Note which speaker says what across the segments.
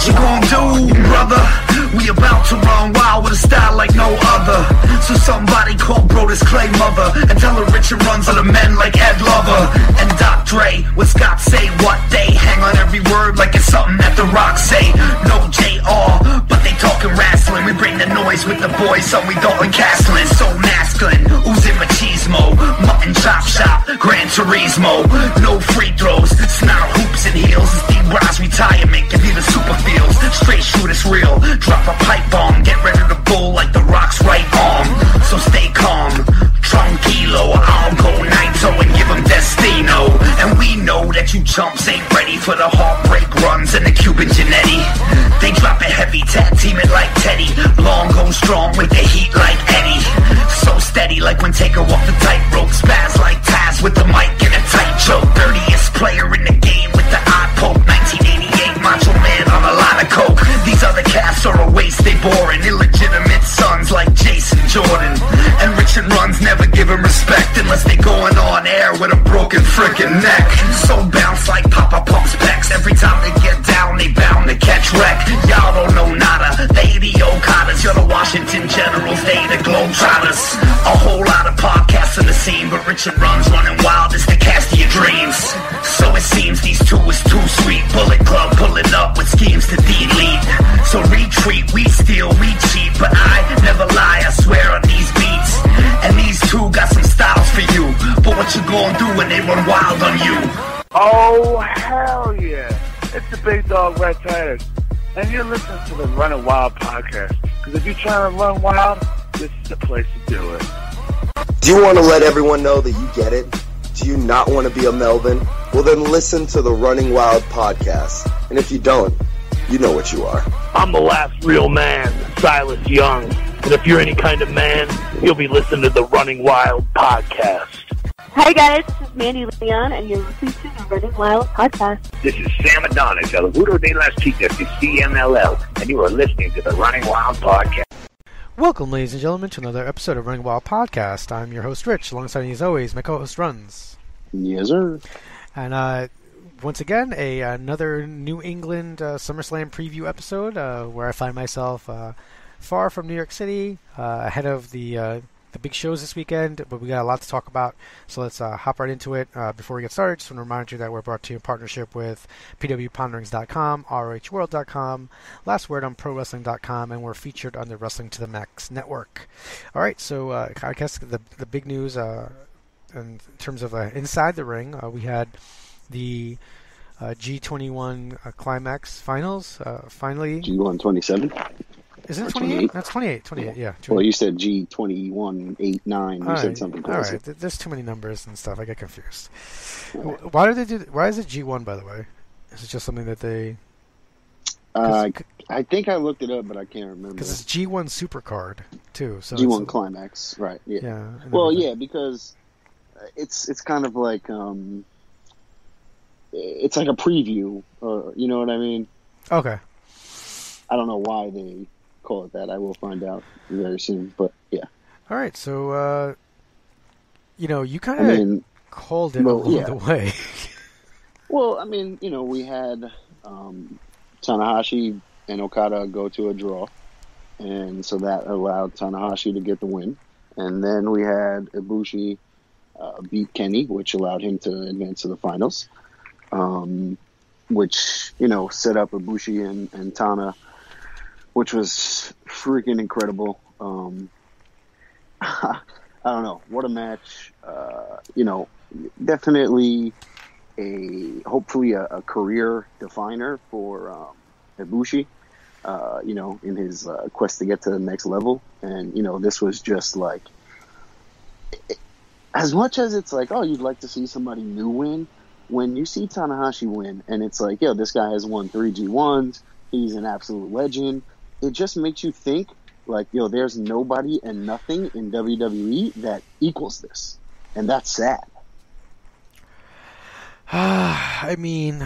Speaker 1: you gonna do, brother? We about to run wild with a style like no other. So somebody call Brodus Clay mother and tell her Richard runs on the men like Ed Lover and Doc Dre. What Scott say, what they hang on every word like it's something that The Rock say. No JR, but they talking wrestling. We bring the noise with the boys, so we Dalton Castlin. So masculine, oozing machismo. Mutton chop shop, Gran Turismo. No free throws, snarl hoops and heels. It's D-Ross retirement, give you the super feels. Straight shoot, it's real. Drop a pipe bomb, get ready to bull like The Rock's right arm. So stay calm, tranquilo. I'll go Naito and give him Destino. And we know that you chumps ain't ready for the heartbreak runs and the Cuban Genetti. They drop it heavy, tag team it like Teddy. Long go strong with the heat like Eddie. So steady like when Taker walk the tightrope. Spaz like Taz with the mic and a tight choke. Dirtiest player in the game with the eye poke. 1988 Macho Man on a line of coke. These other cats are a waste, they boring. Illegitimate sons like Jason Jordan. And Richard Runz never give him respect unless they going on air with a broken frickin' neck. So bounce like Papa Pump's pecs. Every time they get down, they bound to catch wreck. Y'all don't know nada. They the Okadas, you're the Washington Generals, they the Globetrotters. A whole lot of podcasts in the scene, but Richard Runz running wild is the cast of your dreams. So it seems these two is too sweet. Bullet Club pulling up with schemes to delete. So retreat, we steal, we cheat, but I never lie, I swear on these beats. And these two got some styles for you, but what you gonna do when they run wild on you?
Speaker 2: Oh, hell yeah. It's the Big Dog Red Tires. And you're listening to the Running Wild podcast. Because if you're trying to run wild, this is the place to do it.
Speaker 3: Do you want to let everyone know that you get it? Do you not want to be a Melvin? Well, then listen to the Running Wild podcast. And if you don't, you know what you are.
Speaker 4: I'm the last real man, Silas Young. And if you're any kind of man, you'll be listening to the Running Wild podcast.
Speaker 5: Hi guys, this is Mandy Leon, and you're listening to the Running Wild podcast.
Speaker 6: This is Sam Adonis, El Burro de las Chicas, the CMLL, and you are listening to the Running Wild podcast.
Speaker 7: Welcome, ladies and gentlemen, to another episode of Running Wild podcast. I'm your host, Rich. Alongside me, as always, my co-host, Runz.
Speaker 8: Yes, sir.
Speaker 7: And once again, another New England SummerSlam preview episode where I find myself far from New York City, ahead of the big shows this weekend, but we got a lot to talk about, so let's hop right into it. Before we get started, just want to remind you that we're brought to you in partnership with pwponderings.com, rohworld.com, Last Word on ProWrestling.com, and we're featured on the Wrestling to the Max network. Alright, so I guess the big news in terms of inside the ring, we had the G21 Climax finals, finally.
Speaker 8: G1 27?
Speaker 7: Isn't it 28? That's 28. 28, yeah. 28.
Speaker 8: Well, you said G21, 8, 9. You said something close.
Speaker 7: All right. There's too many numbers and stuff. I get confused. Right. Why is it G1, by the way? Is it just something that they...
Speaker 8: I think I looked it up, but I can't remember.
Speaker 7: Because it's G1 Supercard, too. So
Speaker 8: G1 Climax, right. Yeah. Well, yeah, because it's kind of like... it's like a preview, or you know what I mean?
Speaker 7: Okay.
Speaker 8: I don't know why they call it that. I will find out very soon, but yeah.
Speaker 7: All right, so you kind of called it along the way.
Speaker 8: Well, I mean, we had Tanahashi and Okada go to a draw, and so that allowed Tanahashi to get the win. And then we had Ibushi beat Kenny, which allowed him to advance to the finals, which set up Ibushi and Tana, which was freaking incredible. I don't know. What a match. Definitely hopefully a career definer for Ibushi, in his quest to get to the next level. And, this was just like, as much as it's like, oh, you'd like to see somebody new win, when you see Tanahashi win and it's like, this guy has won 3 G1s, he's an absolute legend. It just makes you think, like, there's nobody and nothing in WWE that equals this. And that's sad.
Speaker 7: I mean,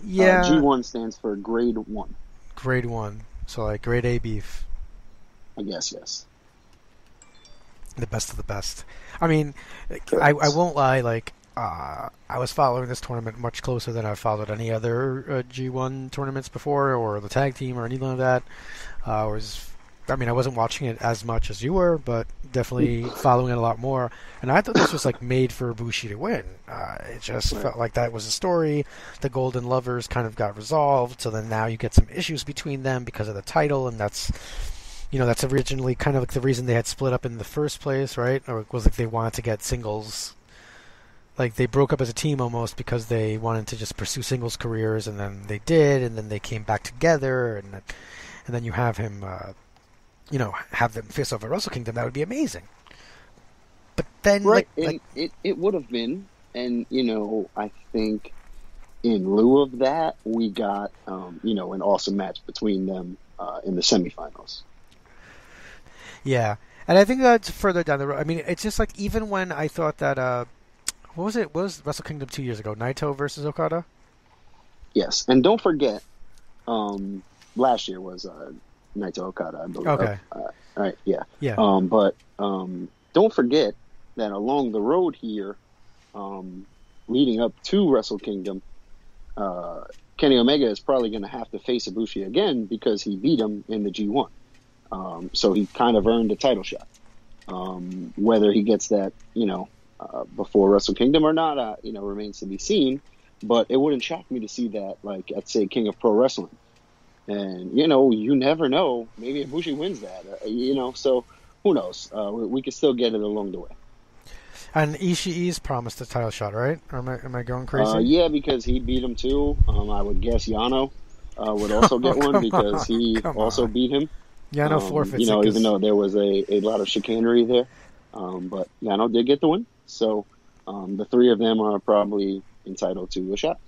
Speaker 7: yeah.
Speaker 8: G1 stands for grade 1.
Speaker 7: Grade 1. So, like, grade A beef.
Speaker 8: I guess, yes.
Speaker 7: The best of the best. I mean, I won't lie, like, I was following this tournament much closer than I've followed any other G1 tournaments before, or the tag team, or anything like that. I wasn't watching it as much as you were, but definitely following it a lot more. And I thought this was like made for Ibushi to win. It just felt like that was a story. The Golden Lovers kind of got resolved, so then now you get some issues between them because of the title, and that's originally kind of like the reason they had split up in the first place, right? Or it was like they wanted to get singles. Like they broke up as a team almost because they wanted to just pursue singles careers, and then they did, and then they came back together, and then you have him. Have them face off at Wrestle Kingdom, that would be amazing. But then,
Speaker 8: it would have been, and I think in lieu of that, we got an awesome match between them in the semifinals.
Speaker 7: Yeah, and I think that's further down the road. I mean, it's just like even when I thought that what was it? What was Wrestle Kingdom 2 years ago? Naito versus Okada.
Speaker 8: Yes, and don't forget, last year was. Naito Okada, I believe.
Speaker 7: Okay.
Speaker 8: Right, yeah.
Speaker 7: Yeah.
Speaker 8: But don't forget that along the road here, leading up to Wrestle Kingdom, Kenny Omega is probably going to have to face Ibushi again because he beat him in the G1. So he kind of earned a title shot. Whether he gets that, before Wrestle Kingdom or not, remains to be seen. But it wouldn't shock me to see that, like, at, say, King of Pro Wrestling. And, you never know. Maybe Ibushi wins that, so who knows? We could still get it along the way.
Speaker 7: And Ishii's promised a title shot, right? Or am I going crazy?
Speaker 8: Yeah, because he beat him too. I would guess Yano would also get one because he also beat him.
Speaker 7: Yano forfeits
Speaker 8: even though there was a lot of chicanery there. But Yano did get the win. So the three of them are probably entitled to a shot.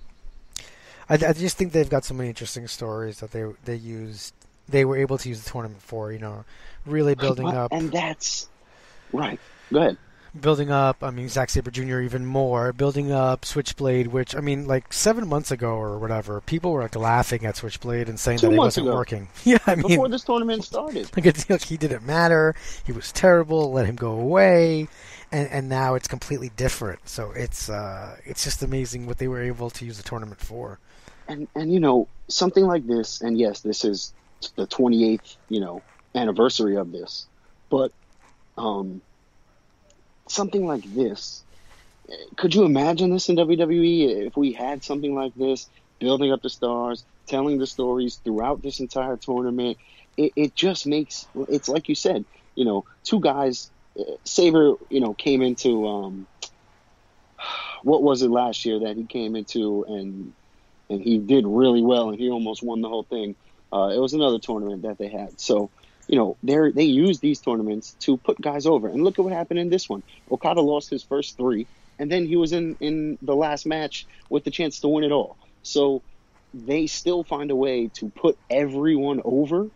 Speaker 7: I just think they've got so many interesting stories that they were able to use the tournament for, really building up.
Speaker 8: And that's right. Go ahead.
Speaker 7: Building up, Zack Sabre Jr. even more. Building up Switchblade, which, like 7 months ago or whatever, people were like laughing at Switchblade and saying that it wasn't working. Yeah,
Speaker 8: before this tournament started.
Speaker 7: Like he didn't matter. He was terrible. Let him go away. And now it's completely different. So it's just amazing what they were able to use the tournament for.
Speaker 8: And something like this, and yes, this is the 28th, anniversary of this, but something like this, could you imagine this in WWE if we had something like this, building up the stars, telling the stories throughout this entire tournament? It just makes, it's like you said, two guys, Sabre, came into, what was it last year that he came into and he did really well, and he almost won the whole thing. It was another tournament that they had. So, they use these tournaments to put guys over. And look at what happened in this one. Okada lost his first three, and then he was in the last match with the chance to win it all. So they still find a way to put everyone over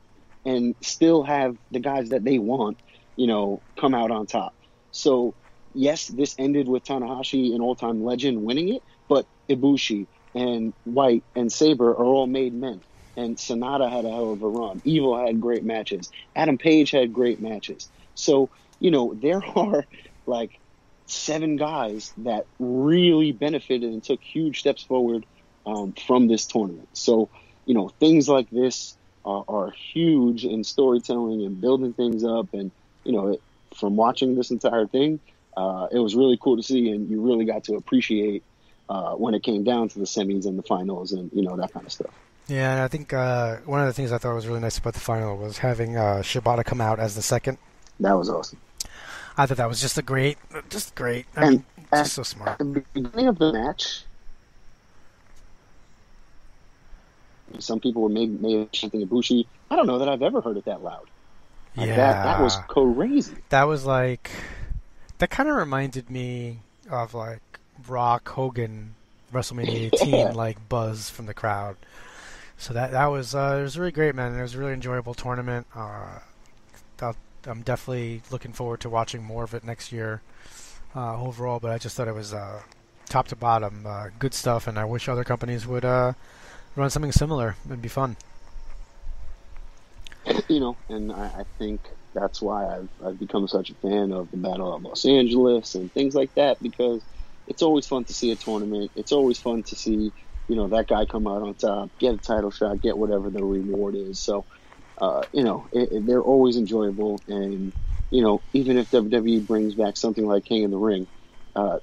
Speaker 8: and still have the guys that they want, come out on top. So, yes, this ended with Tanahashi, an all-time legend, winning it, but Ibushi and White and Sabre are all made men. And Sonata had a hell of a run. Evil had great matches. Adam Page had great matches. So, there are like 7 guys that really benefited and took huge steps forward from this tournament. So, things like this are huge in storytelling and building things up. And, from watching this entire thing, it was really cool to see. And you really got to appreciate when it came down to the semis and the finals and, that kind of stuff.
Speaker 7: Yeah, and I think one of the things I thought was really nice about the final was having Shibata come out as the second.
Speaker 8: That was awesome.
Speaker 7: I thought that was just great. I mean, just so smart.
Speaker 8: At the beginning of the match, some people were maybe chanting Ibushi. I don't know that I've ever heard it that loud. Like that was crazy.
Speaker 7: That was like, that kind of reminded me of like Rock Hogan WrestleMania 18 like buzz from the crowd. So that was it was really great, man. It was a really enjoyable tournament. I'm definitely looking forward to watching more of it next year overall. But I just thought it was top to bottom good stuff, and I wish other companies would run something similar. It'd be fun.
Speaker 8: And I think that's why I've become such a fan of the Battle of Los Angeles and things like that, because it's always fun to see a tournament. It's always fun to see, that guy come out on top, get a title shot, get whatever the reward is. So, they're always enjoyable. And, even if WWE brings back something like King of the Ring,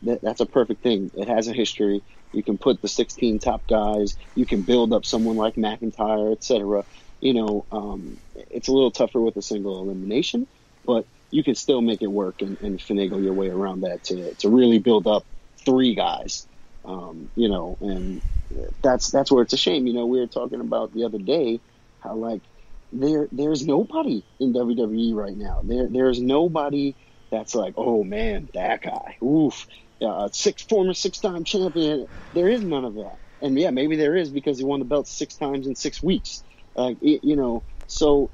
Speaker 8: that's a perfect thing. It has a history. You can put the 16 top guys. You can build up someone like McIntyre, etc. It's a little tougher with a single elimination, but you can still make it work and finagle your way around that to really build up 3 guys. And that's where it's a shame. We were talking about the other day how like there's nobody in WWE right now. There's nobody that's like, oh man, that guy. Oof. Former 6-time champion. There is none of that. And yeah, maybe there is because he won the belt 6 times in 6 weeks. So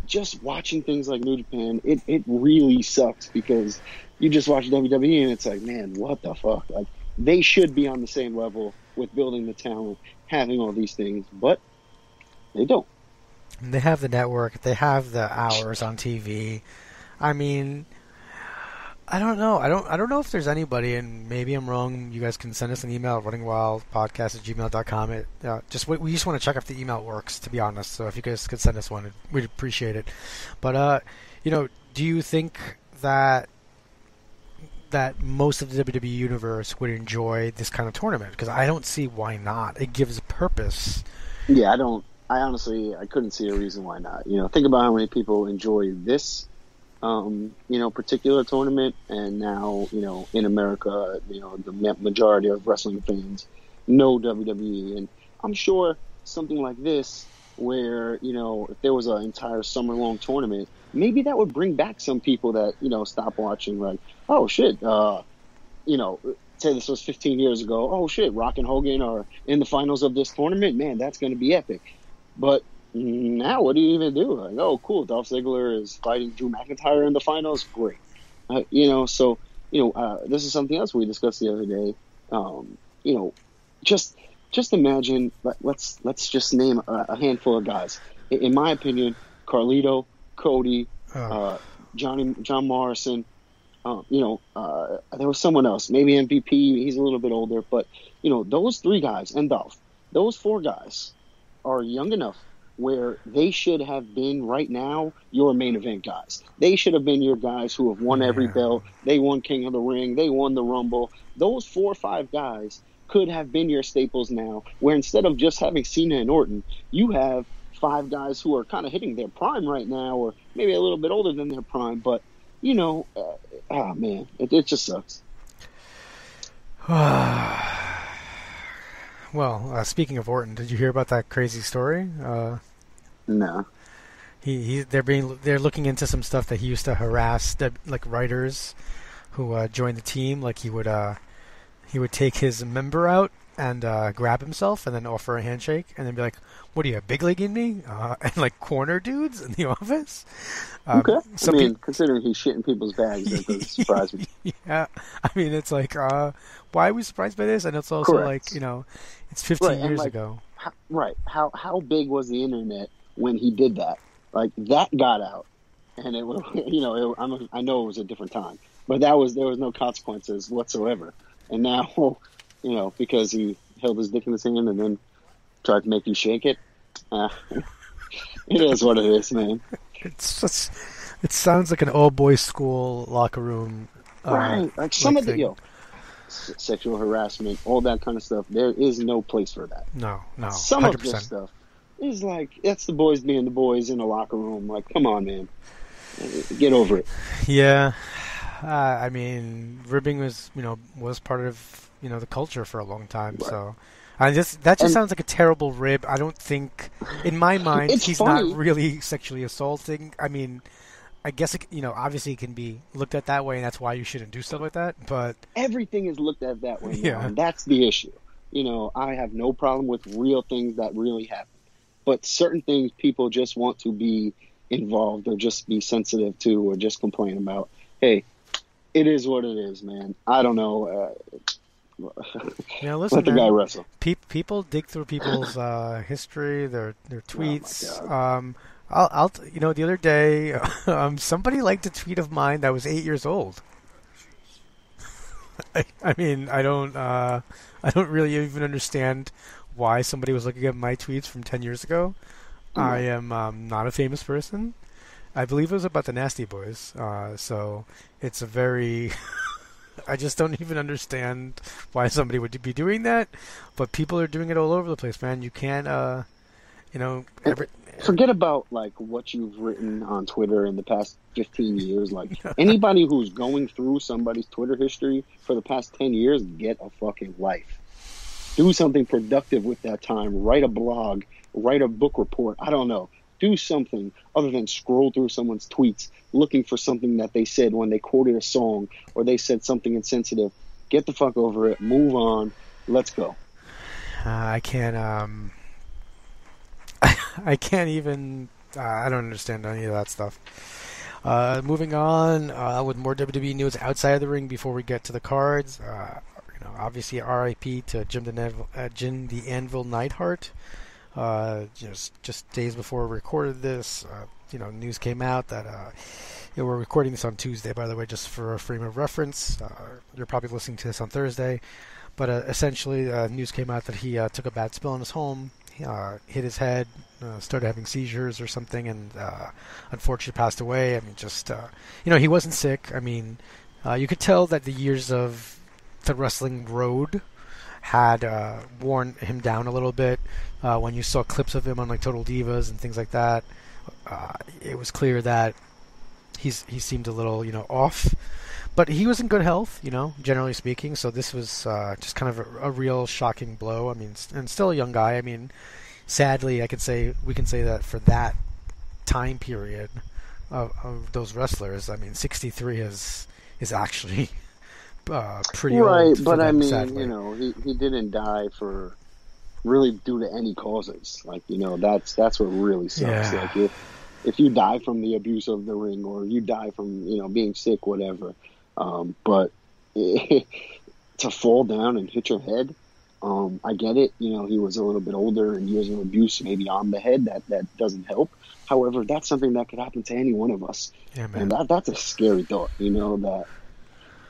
Speaker 8: just watching things like New Japan, it really sucks because you just watch WWE and it's like, man, what the fuck? Like, they should be on the same level with building the talent, having all these things, but they don't.
Speaker 7: They have the network. They have the hours on TV. I mean, I don't know. I don't know if there's anybody, and maybe I'm wrong. You guys can send us an email at runningwildpodcast@gmail.com. We just want to check if the email works, to be honest. So if you guys could send us one, we'd appreciate it. But do you think that most of the WWE universe would enjoy this kind of tournament? Because I don't see why not. It gives purpose.
Speaker 8: Yeah, I honestly couldn't see a reason why not. Think about how many people enjoy this particular tournament, and now, in America, the majority of wrestling fans know WWE, and I'm sure something like this, where, if there was an entire summer-long tournament, maybe that would bring back some people that, stop watching, like, oh shit, say this was 15 years ago, oh shit, Rock and Hogan are in the finals of this tournament, man, that's going to be epic. But now, what do you even do? Like, oh, cool, Dolph Ziggler is fighting Drew McIntyre in the finals. Great, this is something else we discussed the other day. Just imagine. Let's just name a handful of guys. In my opinion, Carlito, Cody, John Morrison. There was someone else, maybe MVP. He's a little bit older, but those 3 guys and Dolph, those 4 guys are young enough where they should have been right now your main event guys. They should have been your guys who have won every belt. They won King of the Ring. They won the Rumble. Those 4 or 5 guys could have been your staples now, where instead of just having Cena and Orton, you have 5 guys who are kind of hitting their prime right now, or maybe a little bit older than their prime. But, it just sucks.
Speaker 7: Well, speaking of Orton, did you hear about that crazy story?
Speaker 8: No.
Speaker 7: They're looking into some stuff that he used to harass writers who joined the team. Like he would take his member out and grab himself and then offer a handshake and then be like, "What are you, big leaguing me?" And corner dudes in the office.
Speaker 8: Okay. Considering he's shitting people's bags, that doesn't surprise me.
Speaker 7: Yeah. It's like, why are we surprised by this? And it's also
Speaker 8: Correct.
Speaker 7: it's 15 years ago.
Speaker 8: How big was the internet when he did that? Like, that got out, and it was, I know it was a different time, but there was no consequences whatsoever. And now, because he held his dick in his hand and then tried to make you shake it, it is what it is, man.
Speaker 7: It sounds like an old boys school locker room.
Speaker 8: Right. Like some of the sexual harassment, all that kind of stuff. There is no place for that.
Speaker 7: No.
Speaker 8: Some 100%. Of this stuff is like, that's the boys being the boys in the locker room. Like, come on, man. Get over it.
Speaker 7: Yeah. Ribbing was part of, the culture for a long time. Right. So that just sounds like a terrible rib. I don't think, in my mind, he's funny. Not really sexually assaulting. I guess, obviously it can be looked at that way, and that's why you shouldn't do stuff like that, but...
Speaker 8: Everything is looked at that way now, and that's the issue. I have no problem with real things that really happen. But certain things people just want to be involved or just be sensitive to or just complain about. Hey, it is what it is, man. I don't know.
Speaker 7: Listen,
Speaker 8: let the guy wrestle.
Speaker 7: People dig through people's history, their tweets. Oh the other day, somebody liked a tweet of mine that was 8 years old. I mean, I don't really even understand why somebody was looking at my tweets from 10 years ago. I am not a famous person. I believe it was about the Nasty Boys. So it's a very... I just don't even understand why somebody would be doing that. But people are doing it all over the place, man. You can't,
Speaker 8: forget about, like, what you've written on Twitter in the past 15 years. Like, anybody who's going through somebody's Twitter history for the past 10 years, get a fucking life. Do something productive with that time. Write a blog. Write a book report. I don't know. Do something other than scroll through someone's tweets looking for something that they said when they quoted a song or they said something insensitive. Get the fuck over it. Move on. Let's go.
Speaker 7: I can't even... I don't understand any of that stuff. Moving on with more WWE news outside of the ring before we get to the cards. Obviously RIP to Jim the Anvil Neidhart. Just days before we recorded this, news came out that we're recording this on Tuesday, by the way, just for a frame of reference. You're probably listening to this on Thursday, but essentially news came out that he took a bad spill in his home, hit his head, started having seizures or something, and unfortunately passed away. I mean, he wasn't sick. I mean, you could tell that the years of the wrestling road had worn him down a little bit. When you saw clips of him on like Total Divas and things like that, it was clear that he seemed a little off. But he was in good health, generally speaking. So this was just kind of a real shocking blow. I mean, and still a young guy. I mean, sadly, we can say that for that time period of those wrestlers. I mean, 63 is actually pretty old.
Speaker 8: Right, but
Speaker 7: them,
Speaker 8: I mean,
Speaker 7: sadly.
Speaker 8: he didn't die for really due to any causes. Like, that's what really sucks.
Speaker 7: Yeah.
Speaker 8: Like if you die from the abuse of the ring or you die from being sick, whatever. But to fall down and hit your head, I get it. He was a little bit older and years of abuse maybe on the head. That doesn't help. However, that's something that could happen to any one of us.
Speaker 7: Yeah, man.
Speaker 8: And that's a scary thought, that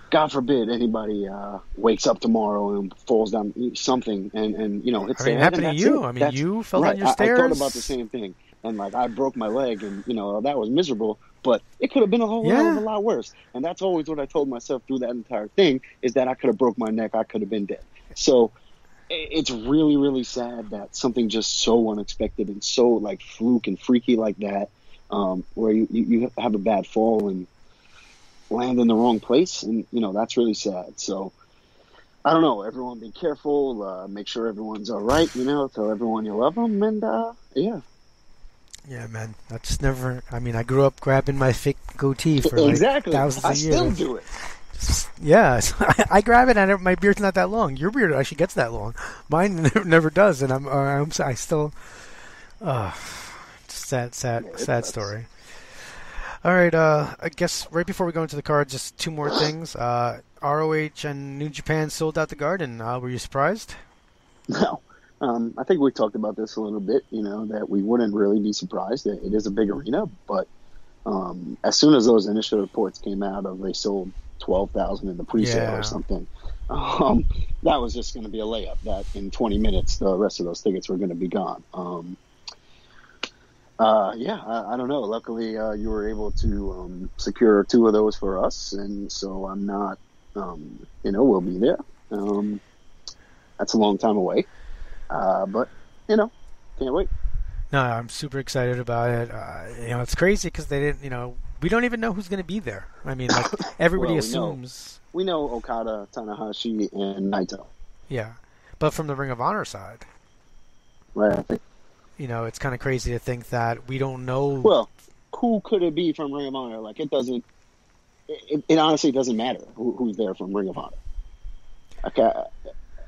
Speaker 8: God forbid anybody wakes up tomorrow and falls down something and hits
Speaker 7: I
Speaker 8: their
Speaker 7: mean, it
Speaker 8: head.
Speaker 7: happened
Speaker 8: And
Speaker 7: to
Speaker 8: that's
Speaker 7: you.
Speaker 8: it.
Speaker 7: I mean, you fell
Speaker 8: right.
Speaker 7: down your stairs.
Speaker 8: I thought about the same thing. And like I broke my leg and that was miserable, but it could have been a whole hell of a lot worse. And that's always what I told myself through that entire thing is that I could have broke my neck, I could have been dead. So it's really, really sad that something just so unexpected and so like fluke and freaky like that, where you have a bad fall and land in the wrong place, and that's really sad. So I don't know, everyone be careful, make sure everyone's all right, tell everyone you love them, and
Speaker 7: yeah, man, that's never... I mean, I grew up grabbing my fake goatee for like thousands of years.
Speaker 8: I still do it.
Speaker 7: Yeah, I grab it and my beard's not that long. Your beard actually gets that long. Mine never does, and I still... sad story. All right, I guess right before we go into the card, just two more things. ROH and New Japan sold out the Garden. Were you surprised?
Speaker 8: No. I think we talked about this a little bit, that we wouldn't really be surprised. It is a big arena, but as soon as those initial reports came out of they sold 12,000 in the pre-sale or something, that was just going to be a layup, that in 20 minutes the rest of those tickets were going to be gone. I don't know. Luckily, you were able to secure 2 of those for us, and so I'm not, we'll be there. That's a long time away, but can't wait.
Speaker 7: No, I'm super excited about it. It's crazy because they didn't. We don't even know who's going to be there. I mean, like everybody assumes.
Speaker 8: We know Okada, Tanahashi, and Naito.
Speaker 7: Yeah, but from the Ring of Honor side,
Speaker 8: right? I think.
Speaker 7: It's kind of crazy to think that we don't know.
Speaker 8: Well, who could it be from Ring of Honor? Like, it doesn't. It honestly doesn't matter who's there from Ring of Honor. Okay,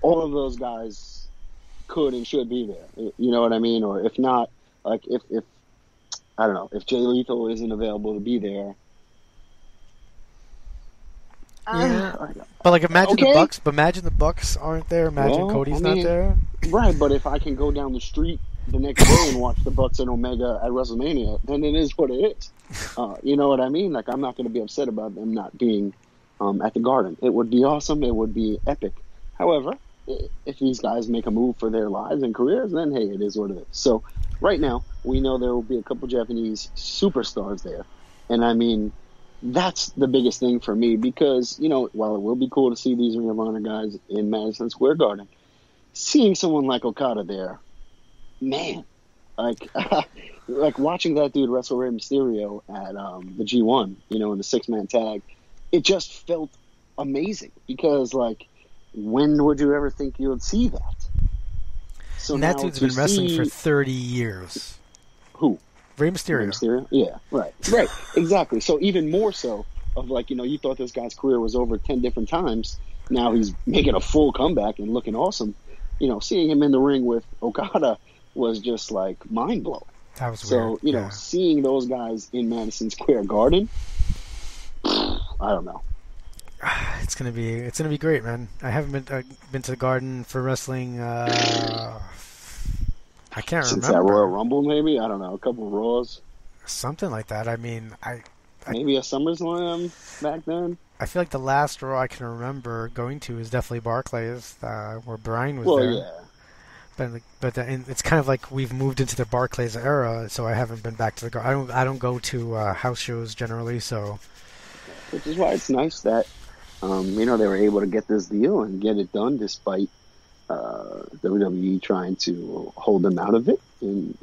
Speaker 8: all of those guys could and should be there. You know what I mean? Or if not, like if I don't know, if Jay Lethal isn't available to be there.
Speaker 7: Yeah, but like imagine the Bucks. But imagine the Bucks aren't there. Imagine Cody's not there.
Speaker 8: Right, but if I can go down the street the next day and watch the Bucks and Omega at WrestleMania, then it is what it is. You know what I mean? Like, I'm not going to be upset about them not being at the Garden. It would be awesome. It would be epic. However, if these guys make a move for their lives and careers, then hey, it is what it is. So right now, we know there will be a couple Japanese superstars there. And I mean, that's the biggest thing for me because, while it will be cool to see these Ring of Honor guys in Madison Square Garden, seeing someone like Okada there, man, like watching that dude wrestle Rey Mysterio at the G1, in the 6-man tag, it just felt amazing because, like, when would you ever think you would see that? So
Speaker 7: and that dude's been wrestling for 30 years.
Speaker 8: Who?
Speaker 7: Rey Mysterio.
Speaker 8: Yeah, right, exactly. So even more so of like, you thought this guy's career was over 10 different times. Now he's making a full comeback and looking awesome. Seeing him in the ring with Okada was just like mind blowing.
Speaker 7: That was weird.
Speaker 8: So, seeing those guys in Madison Square Garden, I don't know.
Speaker 7: It's gonna be great, man. I haven't been to the Garden for wrestling. I can't
Speaker 8: Since
Speaker 7: remember.
Speaker 8: that Royal Rumble, maybe, I don't know, a couple of Raws,
Speaker 7: something like that. I mean,
Speaker 8: maybe a SummerSlam back then.
Speaker 7: I feel like the last Raw I can remember going to is definitely Barclays, where Brian was there.
Speaker 8: Yeah.
Speaker 7: But it's kind of like we've moved into the Barclays era, so I haven't been back to the Garden. I don't go to house shows generally, so.
Speaker 8: Which is why it's nice that they were able to get this deal and get it done despite WWE trying to hold them out of it. And,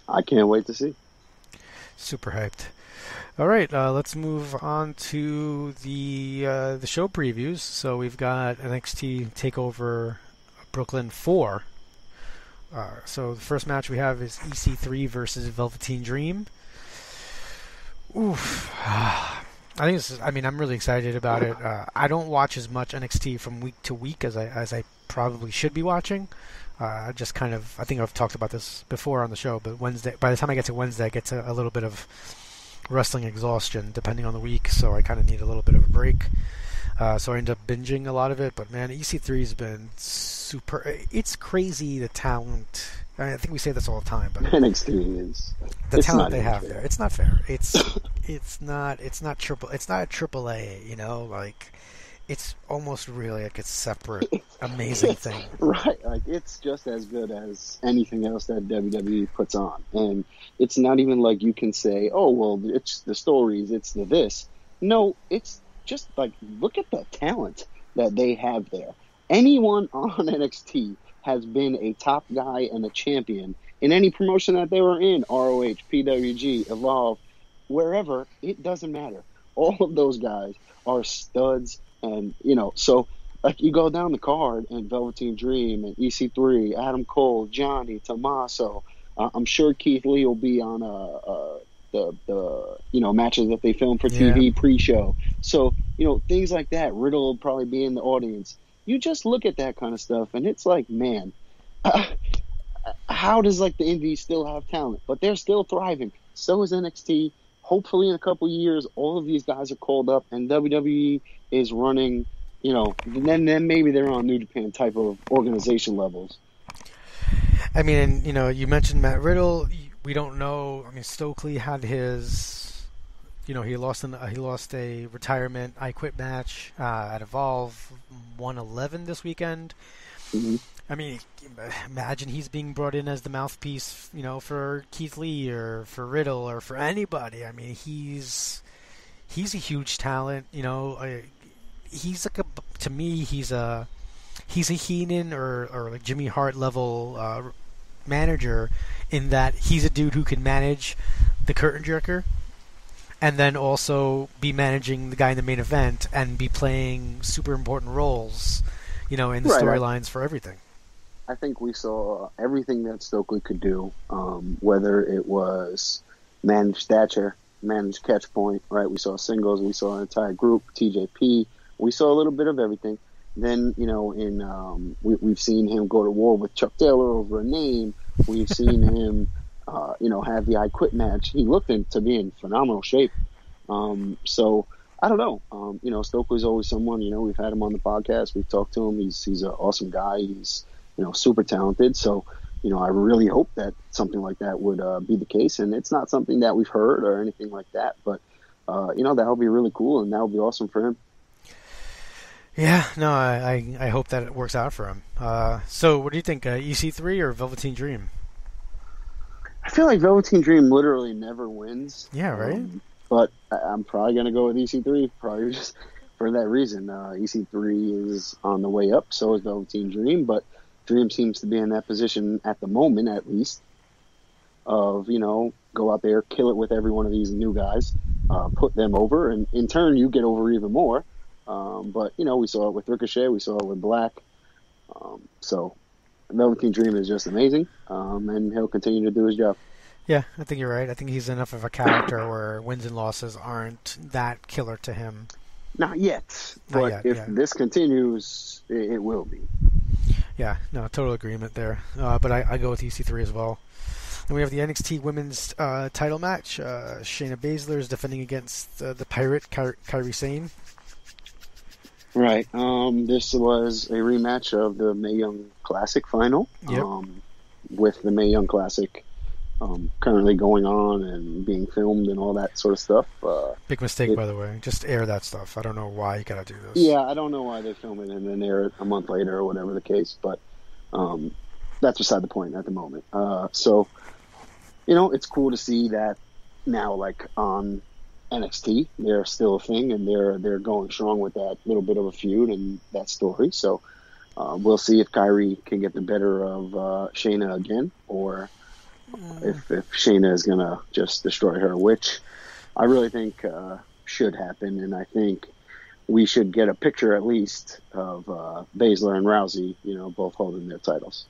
Speaker 8: I can't wait to see.
Speaker 7: Super hyped. All right, let's move on to the show previews. So we've got NXT Takeover Brooklyn 4. So the first match we have is EC3 versus Velveteen Dream. Oof. I'm really excited about it. I don't watch as much NXT from week to week as I probably should be watching. I think I've talked about this before on the show, but by the time I get to Wednesday, I get to a little bit of wrestling exhaustion depending on the week, so I kind of need a little bit of a break. So I end up binging a lot of it, but man, EC3's been super. It's crazy, the talent. I think we say this all the time, but
Speaker 8: NXT is
Speaker 7: the talent they have there. It's not fair. It's not a triple A, like it's almost really like a separate amazing thing.
Speaker 8: Right, like it's just as good as anything else that WWE puts on. And it's not even like you can say, oh well, it's the stories, it's the this. No, it's just like look at the talent that they have there. Anyone on NXT has been a top guy and a champion in any promotion that they were in, ROH, PWG, Evolve, wherever, it doesn't matter. All of those guys are studs, and, so, like, you go down the card, and Velveteen Dream, and EC3, Adam Cole, Johnny, Tommaso, I'm sure Keith Lee will be on the matches that they film for TV pre-show. So, things like that. Riddle will probably be in the audience. You just look at that kind of stuff, and it's like, man, how does, like, the indies still have talent? But they're still thriving. So is NXT. Hopefully in a couple years, all of these guys are called up, and WWE is running, then maybe they're on New Japan type of organization levels.
Speaker 7: I mean, you mentioned Matt Riddle. We don't know. I mean, Stokely had his, he lost a retirement I Quit match at Evolve 111 this weekend.
Speaker 8: Mm-hmm.
Speaker 7: I mean, imagine he's being brought in as the mouthpiece, for Keith Lee or for Riddle or for anybody. I mean, he's a huge talent. He's like to me, he's a Heenan or like Jimmy Hart level manager, in that he's a dude who can manage the curtain jerker and then also be managing the guy in the main event and be playing super important roles, in the storylines for everything.
Speaker 8: I think we saw everything that Stokely could do, whether it was manage stature, manage catch point, right? We saw singles, we saw an entire group, TJP. We saw a little bit of everything. Then, we've seen him go to war with Chuck Taylor over a name. We've seen him, have the I Quit match. He looked to be in phenomenal shape. So I don't know. Stokely's always someone, we've had him on the podcast. We've talked to him. He's an awesome guy. He's, super talented. So, I really hope that something like that would be the case. And it's not something that we've heard or anything like that. But, that would be really cool, and that would be awesome for him.
Speaker 7: Yeah, no, I hope that it works out for him. So what do you think, EC3 or Velveteen Dream?
Speaker 8: I feel like Velveteen Dream literally never wins.
Speaker 7: Yeah, right?
Speaker 8: But I'm probably going to go with EC3, probably just for that reason. EC3 is on the way up, so is Velveteen Dream, but Dream seems to be in that position at the moment, at least, of, go out there, kill it with every one of these new guys, put them over, and in turn, you get over even more. But, we saw it with Ricochet, we saw it with Black. So Velveteen Dream is just amazing, and he'll continue to do his job.
Speaker 7: Yeah, I think you're right. I think he's enough of a character where wins and losses aren't that killer to him.
Speaker 8: Not yet, but if this continues, it will be.
Speaker 7: Yeah, no, total agreement there. But I go with EC3 as well. And we have the NXT Women's title match. Shayna Baszler is defending against the Pirate, Kairi Sane.
Speaker 8: Right. This was a rematch of the Mae Young Classic final.
Speaker 7: Yep.
Speaker 8: With the Mae Young Classic currently going on and being filmed and all that sort of stuff.
Speaker 7: Big mistake, by the way. Just air that stuff. I don't know why you gotta do this.
Speaker 8: Yeah, I don't know why they film it and then air it a month later or whatever the case, but that's beside the point at the moment. So, it's cool to see that now, like, on NXT, they're still a thing, and they're going strong with that little bit of a feud and that story. So we'll see if Kairi can get the better of Shayna again, or if Shayna is going to just destroy her, which I really think should happen. And I think we should get a picture at least of Baszler and Rousey, both holding their titles.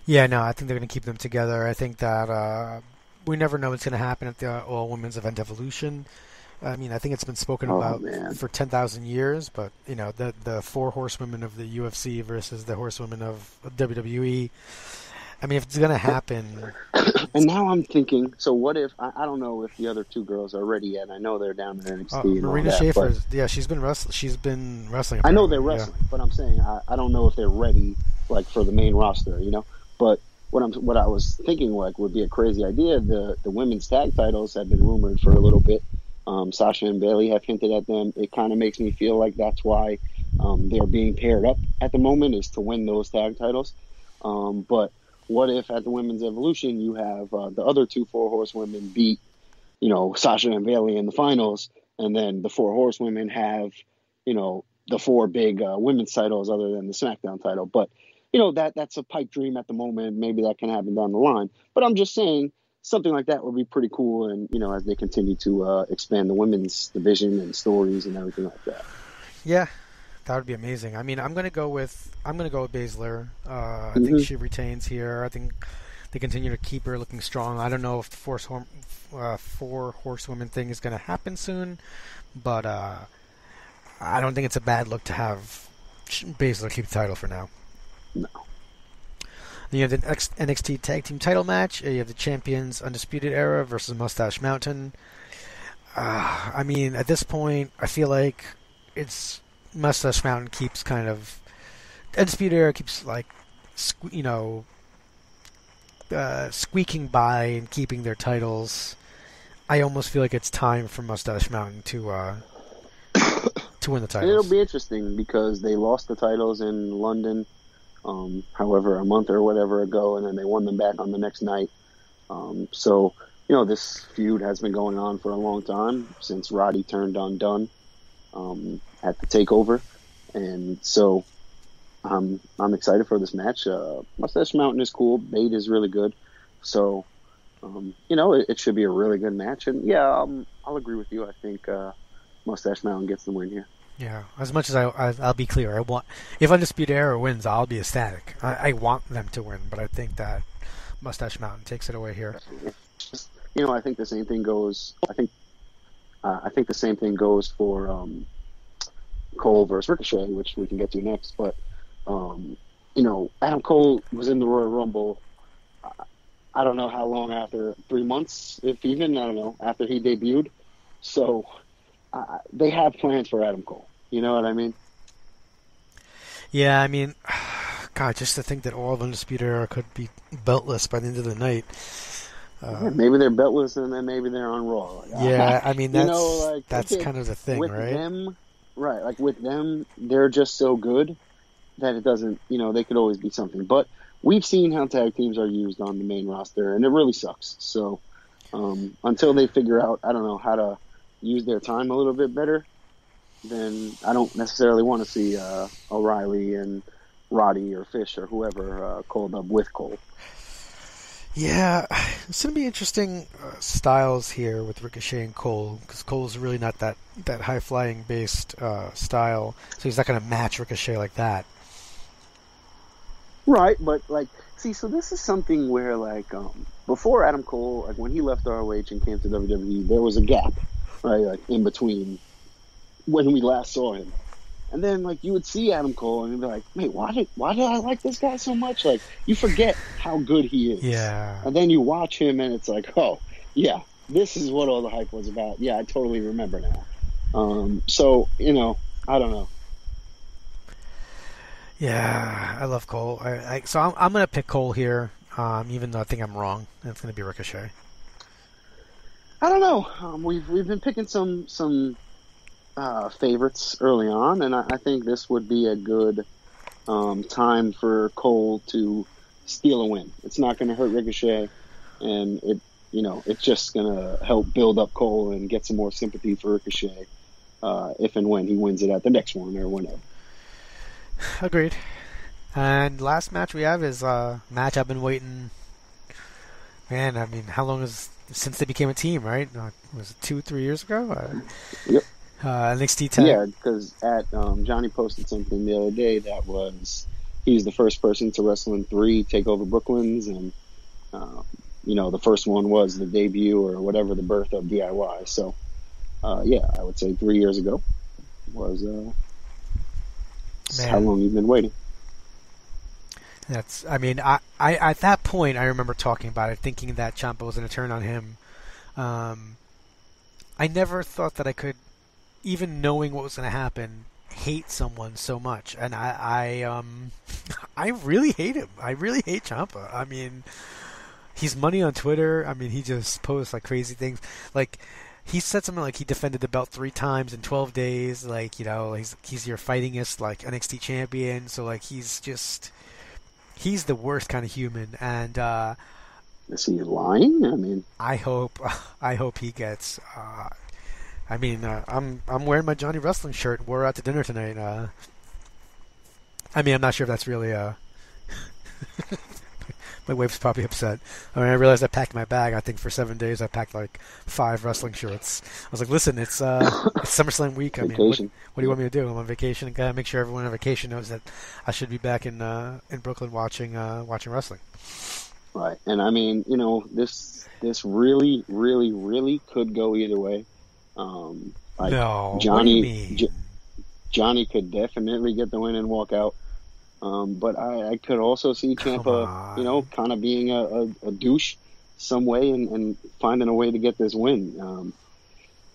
Speaker 7: Yeah, no, I think they're going to keep them together. I think that we never know what's going to happen at the All Women's Event Evolution. I mean, I think it's been spoken about for 10,000 years, but, the four horsewomen of the UFC versus the horsewomen of WWE. I mean, if it's going to happen...
Speaker 8: And now I'm thinking, so what if... I don't know if the other two girls are ready yet. I know they're down in NXT and
Speaker 7: Marina
Speaker 8: all that.
Speaker 7: Schaefer, she's been wrestling.
Speaker 8: I know they're wrestling, but I'm saying I don't know if they're ready, like, for the main roster, But what I was thinking, like, would be a crazy idea. The women's tag titles have been rumored for a little bit. Sasha and Bayley have hinted at them. It kind of makes me feel like that's why they're being paired up at the moment, is to win those tag titles. But what if at the Women's Evolution you have the other two four horsewomen beat, Sasha and Bayley in the finals, and then the four horsewomen have, the four big women's titles other than the SmackDown title. But that's a pipe dream at the moment. Maybe that can happen down the line. But I'm just saying something like that would be pretty cool. And, as they continue to expand the women's division and stories and everything like that.
Speaker 7: Yeah, that would be amazing. I mean, I'm going to go with Baszler. I think she retains here. I think they continue to keep her looking strong. I don't know if the four horsewomen thing is going to happen soon, but I don't think it's a bad look to have Baszler keep the title for now.
Speaker 8: No.
Speaker 7: Then you have the NXT Tag Team title match. You have the Champions Undisputed Era versus Mustache Mountain. I mean, at this point, I feel like it's Mustache Mountain keeps kind of... Undisputed Era keeps, like, squeaking by and keeping their titles. I almost feel like it's time for Mustache Mountain to win the titles.
Speaker 8: It'll be interesting because they lost the titles in London, however, a month or whatever ago, and then they won them back on the next night. So, this feud has been going on for a long time, since Roddy turned on Dunn at the Takeover. And so I'm excited for this match. Mustache Mountain is cool. Bate is really good. So, it should be a really good match. And, yeah, I'll agree with you. I think Mustache Mountain gets the win here.
Speaker 7: Yeah, as much as I'll be clear, if Undisputed Era wins, I'll be ecstatic. I want them to win, but I think that Mustache Mountain takes it away here.
Speaker 8: I think the same thing goes. I think the same thing goes for Cole versus Ricochet, which we can get to next. But Adam Cole was in the Royal Rumble. I don't know how long after, 3 months, if even, I don't know, after he debuted. So. They have plans for Adam Cole. You know what I mean?
Speaker 7: Yeah, I mean, God, just to think that all of Undisputed Era could be beltless by the end of the night.
Speaker 8: Maybe they're beltless and then maybe they're on Raw.
Speaker 7: Yeah, I mean, that's kind of the thing,
Speaker 8: with
Speaker 7: right?
Speaker 8: Them, Right, like with them, they're just so good that it doesn't, they could always be something. But we've seen how tag teams are used on the main roster, and it really sucks. So until they figure out, I don't know, how to use their time a little bit better, then I don't necessarily want to see O'Reilly and Roddy or Fish or whoever called up with Cole.
Speaker 7: Yeah, it's going to be interesting styles here with Ricochet and Cole, because Cole's really not that high-flying based style, so he's not going to match Ricochet like that.
Speaker 8: Right, but so this is something where before Adam Cole, when he left ROH and came to WWE, there was a gap, right, in between when we last saw him. And then, you would see Adam Cole, and you'd be like, "Wait, why did I like this guy so much?" You forget how good he is.
Speaker 7: Yeah.
Speaker 8: And then you watch him, and it's like, "Oh, yeah, this is what all the hype was about." Yeah, I totally remember now. So, I don't know.
Speaker 7: Yeah, I love Cole. So I'm going to pick Cole here, even though I think I'm wrong. And it's going to be Ricochet.
Speaker 8: I don't know. We've been picking some favorites early on, and I think this would be a good time for Cole to steal a win. It's not going to hurt Ricochet, and it's just going to help build up Cole and get some more sympathy for Ricochet if and when he wins it at the next one or whenever.
Speaker 7: Agreed. And last match we have is a match I've been waiting. Man, I mean, how long since they became a team, right? Was it 2-3 years ago?
Speaker 8: Yep.
Speaker 7: NXT Takeover.
Speaker 8: Yeah, because Johnny posted something the other day that was he's the first person to wrestle in 3 Takeover Brooklyns, and the first one was the debut or whatever, the birth of DIY. So yeah, I would say 3 years ago was how long you've been waiting.
Speaker 7: I at that point I remember talking about it, thinking that Ciampa was going to turn on him. I never thought that I could, even knowing what was going to happen, hate someone so much, and I really hate him. I really hate Ciampa. I mean, he's money on Twitter. I mean, he just posts crazy things. He said something like he defended the belt 3 times in 12 days. He's your fightingest NXT champion. So he's the worst kind of human. And
Speaker 8: is he lying? I mean,
Speaker 7: I hope he gets. I'm wearing my Johnny Wrestling shirt. We're out to dinner tonight. I'm not sure if that's really my wife's probably upset. I realized I packed my bag. I think for 7 days I packed 5 wrestling shirts. I was like, listen, it's SummerSlam week. What do you want me to do? I'm on vacation. And gotta make sure everyone on vacation knows that I should be back in Brooklyn watching wrestling.
Speaker 8: Right, and this really, really, really could go either way.
Speaker 7: No,
Speaker 8: Johnny could definitely get the win and walk out. But I could also see Ciampa, kind of being a douche some way and finding a way to get this win.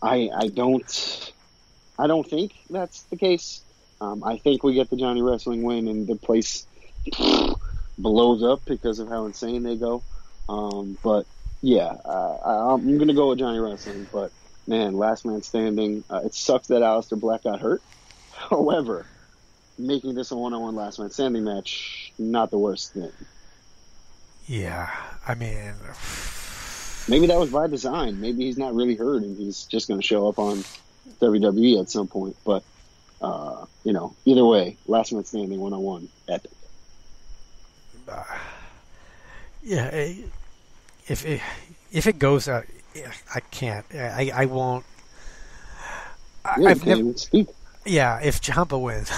Speaker 8: I don't think that's the case. I think we get the Johnny Wrestling win and the place blows up because of how insane they go. But yeah, I'm gonna go with Johnny Wrestling. But man, last man standing. It sucks that Aleister Black got hurt. However, making this a one-on-one last man standing match, not the worst thing.
Speaker 7: Yeah,
Speaker 8: maybe that was by design. Maybe he's not really hurt and he's just going to show up on WWE at some point. But, either way, last man standing one-on-one, epic.
Speaker 7: Yeah, if it goes out, I can't. I won't. I've never speak. Yeah, if Ciampa wins,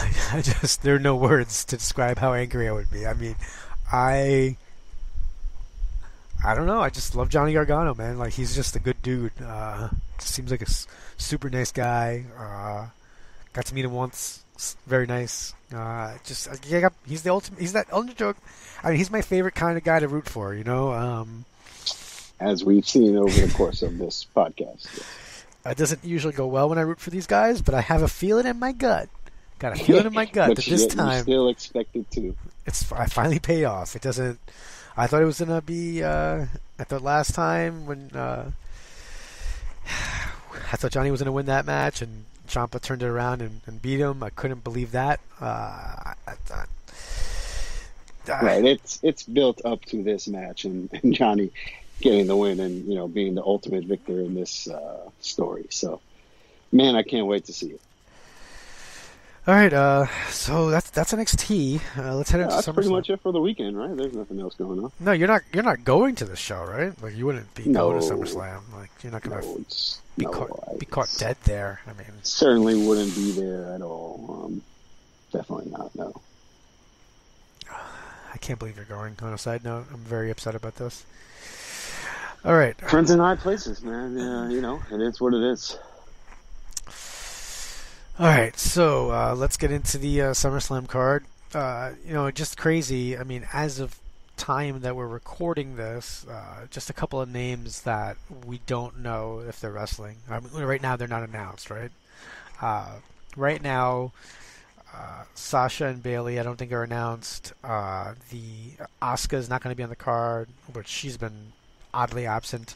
Speaker 7: there are no words to describe how angry I would be. I don't know. I just love Johnny Gargano, man. He's just a good dude. Seems like a super nice guy. Got to meet him once. Very nice. He's the ultimate. He's that underdog. He's my favorite kind of guy to root for.
Speaker 8: As we've seen over the course of this podcast. Yes.
Speaker 7: It doesn't usually go well when I root for these guys, but I have a feeling in my gut. Got a feeling in my gut that this time
Speaker 8: you still expect it to.
Speaker 7: I finally pay off. It doesn't. I thought it was gonna be. I thought last time when I thought Johnny was gonna win that match, and Ciampa turned it around and beat him. I couldn't believe that.
Speaker 8: Right, it's built up to this match and Johnny getting the win and being the ultimate victor in this story. So, man, I can't wait to see it.
Speaker 7: All right, so that's NXT. Let's head into SummerSlam.
Speaker 8: That's pretty much it for the weekend, right? There's nothing else going on.
Speaker 7: No, you're not going to the show, right? Like you wouldn't be going to SummerSlam. Like you're not going to be caught dead there. I mean,
Speaker 8: certainly wouldn't be there at all. Definitely not. No.
Speaker 7: I can't believe you're going. On a side note, I'm very upset about this. All right,
Speaker 8: friends in high places, man. It is what it is.
Speaker 7: All right, so let's get into the SummerSlam card. Just crazy. I mean, as of time that we're recording this, just a couple of names that we don't know if they're wrestling. I mean, right now, they're not announced, right? Right now, Sasha and Bayley, I don't think are announced. The Asuka is not going to be on the card, but she's been oddly absent.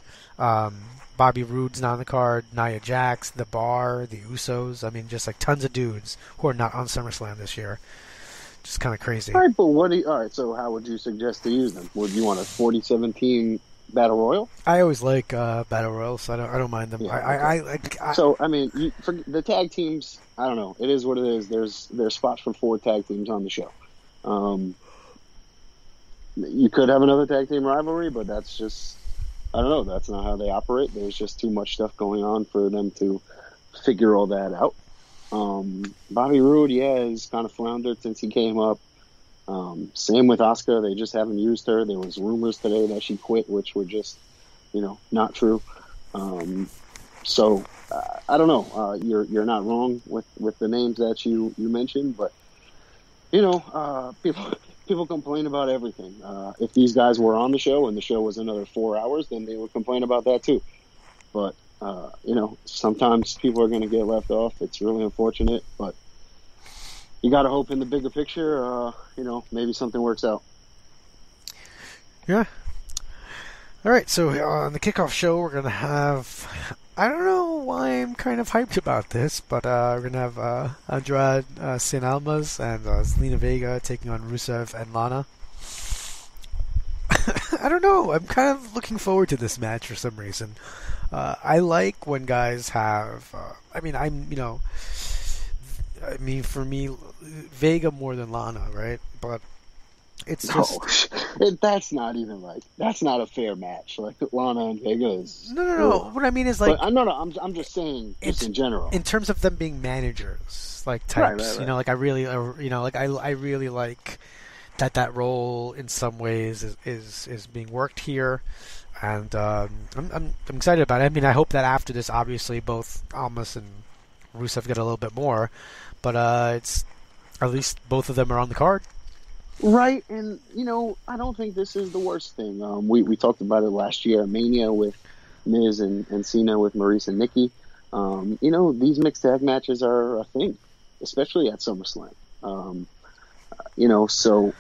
Speaker 7: Bobby Roode's not on the card. Nia Jax, The Bar, The Usos. I mean, just like tons of dudes who are not on SummerSlam this year. Just kind of crazy.
Speaker 8: All right, but all right, so how would you suggest to use them? Would you want a 47-team Battle Royal?
Speaker 7: I always like Battle Royals, so I don't mind them. Yeah,
Speaker 8: so, I mean, for the tag teams, I don't know. It is what it is. There's spots for 4 tag teams on the show. You could have another tag team rivalry, but that's just... I don't know. That's not how they operate. There's just too much stuff going on for them to figure all that out. Bobby Roode, he's kind of floundered since he came up. Same with Asuka. They just haven't used her. There was rumors today that she quit, which were just, not true. So I don't know. You're not wrong with the names that you mentioned, but people complain about everything. If these guys were on the show and the show was another 4 hours, then they would complain about that too. But, sometimes people are going to get left off. It's really unfortunate, but you got to hope in the bigger picture, maybe something works out.
Speaker 7: Yeah. All right, so on the kickoff show, we're going to have... I don't know why I'm kind of hyped about this, but we're going to have Andrade Cien Almas and Zelina Vega taking on Rusev and Lana. I don't know. I'm kind of looking forward to this match for some reason. I like when guys have... for me, Vega more than Lana, right? But it's just...
Speaker 8: that's not a fair match. Like, Lana and Vega is...
Speaker 7: No. What I mean is, like...
Speaker 8: I'm just saying, in general.
Speaker 7: In terms of them being managers, like, types. Right. I really like that role in some ways is being worked here. And I'm excited about it. I mean, I hope that after this, obviously, both Almas and Rusev get a little bit more. But it's at least both of them are on the card.
Speaker 8: Right, and, I don't think this is the worst thing. We talked about it last year, Mania with Miz and Cena with Maurice and Nikki. These mixed tag matches are a thing, especially at SummerSlam. So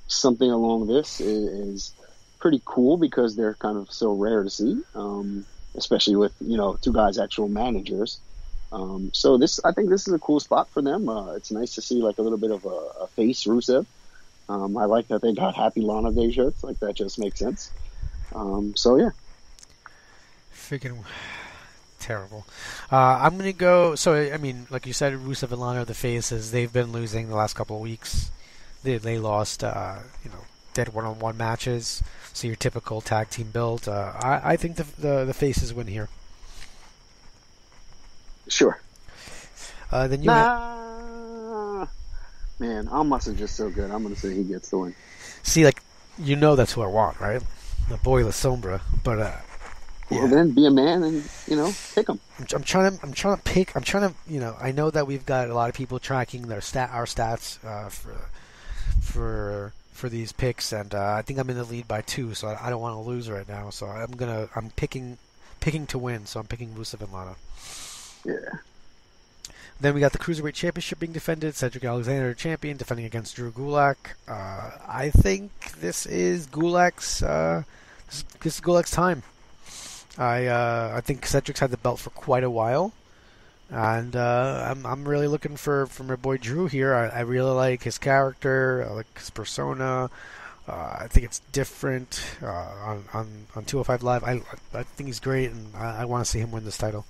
Speaker 8: something along this is pretty cool because they're kind of so rare to see, especially with, two guys actual managers. So I think this is a cool spot for them. It's nice to see like a little bit of a face Rusev. I like that they got Happy Lana Day shirts. Like, that just makes sense. So, yeah.
Speaker 7: Freaking terrible. I'm going to go... So, I mean, like you said, Rusev and Lana are the faces. They've been losing the last couple of weeks. They lost, they had one-on-one matches. So, your typical tag team build. I think the faces win here.
Speaker 8: Sure.
Speaker 7: Then you
Speaker 8: Man, Almas is just so good. I'm going to say he gets the win.
Speaker 7: See, that's who I want, right? The boy La Sombra. But,
Speaker 8: well, then be a man and, pick him.
Speaker 7: I'm trying to pick. I know that we've got a lot of people tracking our stats for these picks, and I think I'm in the lead by 2, so I don't want to lose right now. So I'm picking to win. So I'm picking Rusev and Lana.
Speaker 8: Yeah.
Speaker 7: Then we got the Cruiserweight Championship being defended. Cedric Alexander, champion, defending against Drew Gulak. I think this is Gulak's time. I think Cedric's had the belt for quite a while. And I'm really looking for my boy Drew here. I really like his character. I like his persona. I think it's different on 205 Live. I think he's great, and I want to see him win this title.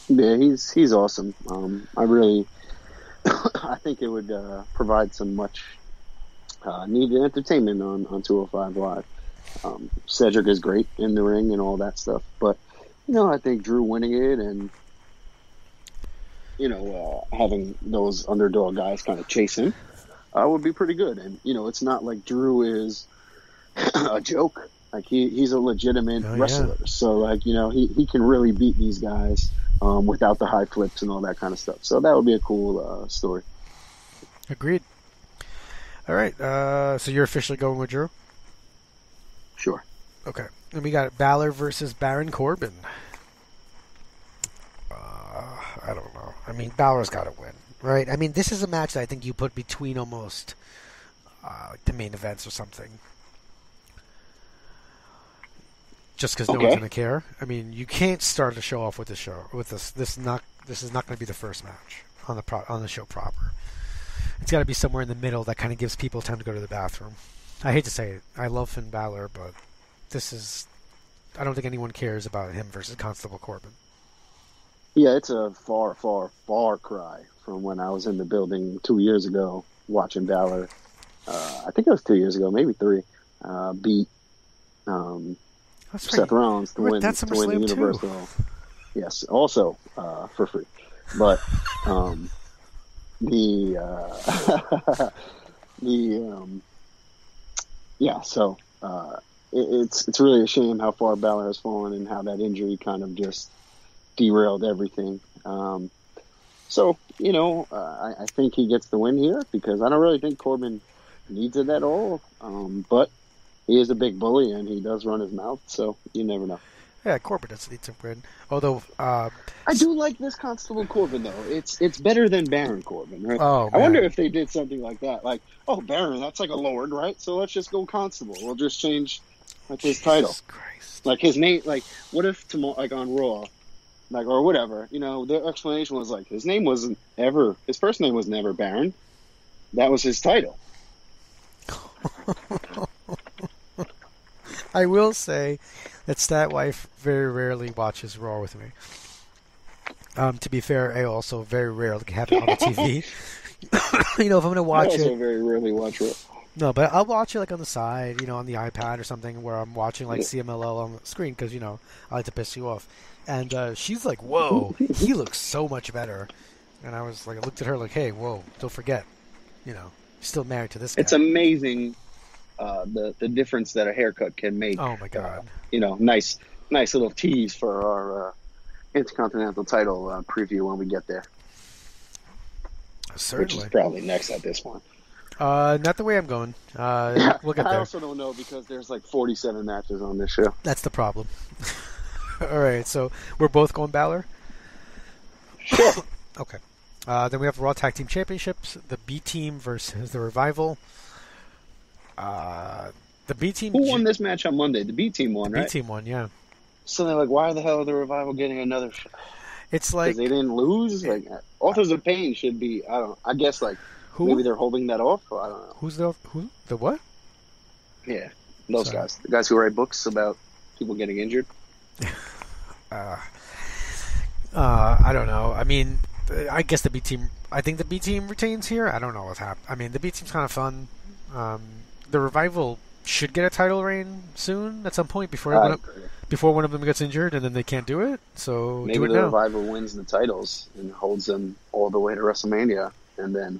Speaker 8: Yeah, he's awesome. I really, I think it would provide some much needed entertainment on 205 Live. Cedric is great in the ring and all that stuff, but I think Drew winning it and having those underdog guys kind of chase him would be pretty good. And it's not like Drew is a joke. Like he's a legitimate wrestler, so like he can really beat these guys without the high flips and all that kind of stuff. So that would be a cool story.
Speaker 7: Agreed. All right, so you're officially going with Drew?
Speaker 8: Sure.
Speaker 7: Okay. And we got Balor versus Baron Corbin. I don't know. I mean, Balor's got to win, right? I mean, this is a match that I think you put between almost the main events or something. Just because no one's going to care. I mean, you can't start the show off with this. This is not going to be the first match on the show proper. It's got to be somewhere in the middle that kind of gives people time to go to the bathroom. I hate to say it. I love Finn Balor, but I don't think anyone cares about him versus Constable Corbin.
Speaker 8: Yeah, it's a far, far, far cry from when I was in the building 2 years ago watching Balor. I think it was 2 years ago, maybe 3. Beat Seth Rollins to win the Universal. Yes, also for free. But so it's really a shame how far Balor has fallen and how that injury kind of just derailed everything. So I think he gets the win here because I don't really think Corbin needs it at all. But he is a big bully and he does run his mouth, so you never know.
Speaker 7: Yeah, Corbin does need some win. Although
Speaker 8: I do like this Constable Corbin though. It's better than Baron Corbin, right?
Speaker 7: Oh,
Speaker 8: I wonder if they did something like that. Like, Baron, that's like a lord, right? So let's just go Constable. We'll just change like his title.
Speaker 7: Christ.
Speaker 8: Like his name. Like, what if tomorrow, like on Raw, like or whatever, the explanation was like his first name was never Baron. That was his title.
Speaker 7: I will say that Statwife very rarely watches Raw with me. To be fair, I also very rarely have it on the TV. If I'm going to watch it...
Speaker 8: I also very rarely watch Raw.
Speaker 7: No, but I'll watch it like on the side, on the iPad or something where I'm watching like CMLL on the screen because, I like to piss you off. And she's like, whoa, he looks so much better. And I was like, I looked at her like, hey, whoa, don't forget, you're still married to this guy.
Speaker 8: It's amazing the difference that a haircut can make.
Speaker 7: Oh, my God.
Speaker 8: Nice little tease for our Intercontinental title preview when we get there.
Speaker 7: Certainly.
Speaker 8: Which is probably next at this point.
Speaker 7: Not the way I'm going. We'll get there.
Speaker 8: I also don't know because there's like 47 matches on this show.
Speaker 7: That's the problem. All right, so we're both going Balor?
Speaker 8: Sure.
Speaker 7: Okay. Then we have Raw Tag Team Championships, the B Team versus the Revival. The B Team...
Speaker 8: Who won this match on Monday? The B Team won, right?
Speaker 7: B Team won, yeah.
Speaker 8: So they're like, why the hell are the Revival getting another...
Speaker 7: It's like...
Speaker 8: Because they didn't lose? Like, Authors of Pain should be... I guess, like,
Speaker 7: who?
Speaker 8: Maybe they're holding that off? I don't know.
Speaker 7: Who's the... Who? The what?
Speaker 8: Yeah, those guys. The guys who write books about people getting injured.
Speaker 7: I don't know. I mean, I guess the B Team... I think the B Team retains here. I don't know what's happening. I mean, the B Team's kind of fun. The Revival should get a title reign soon at some point before one of them gets injured, and then they can't do it. So
Speaker 8: maybe the Revival wins the titles and holds them all the way to WrestleMania, and then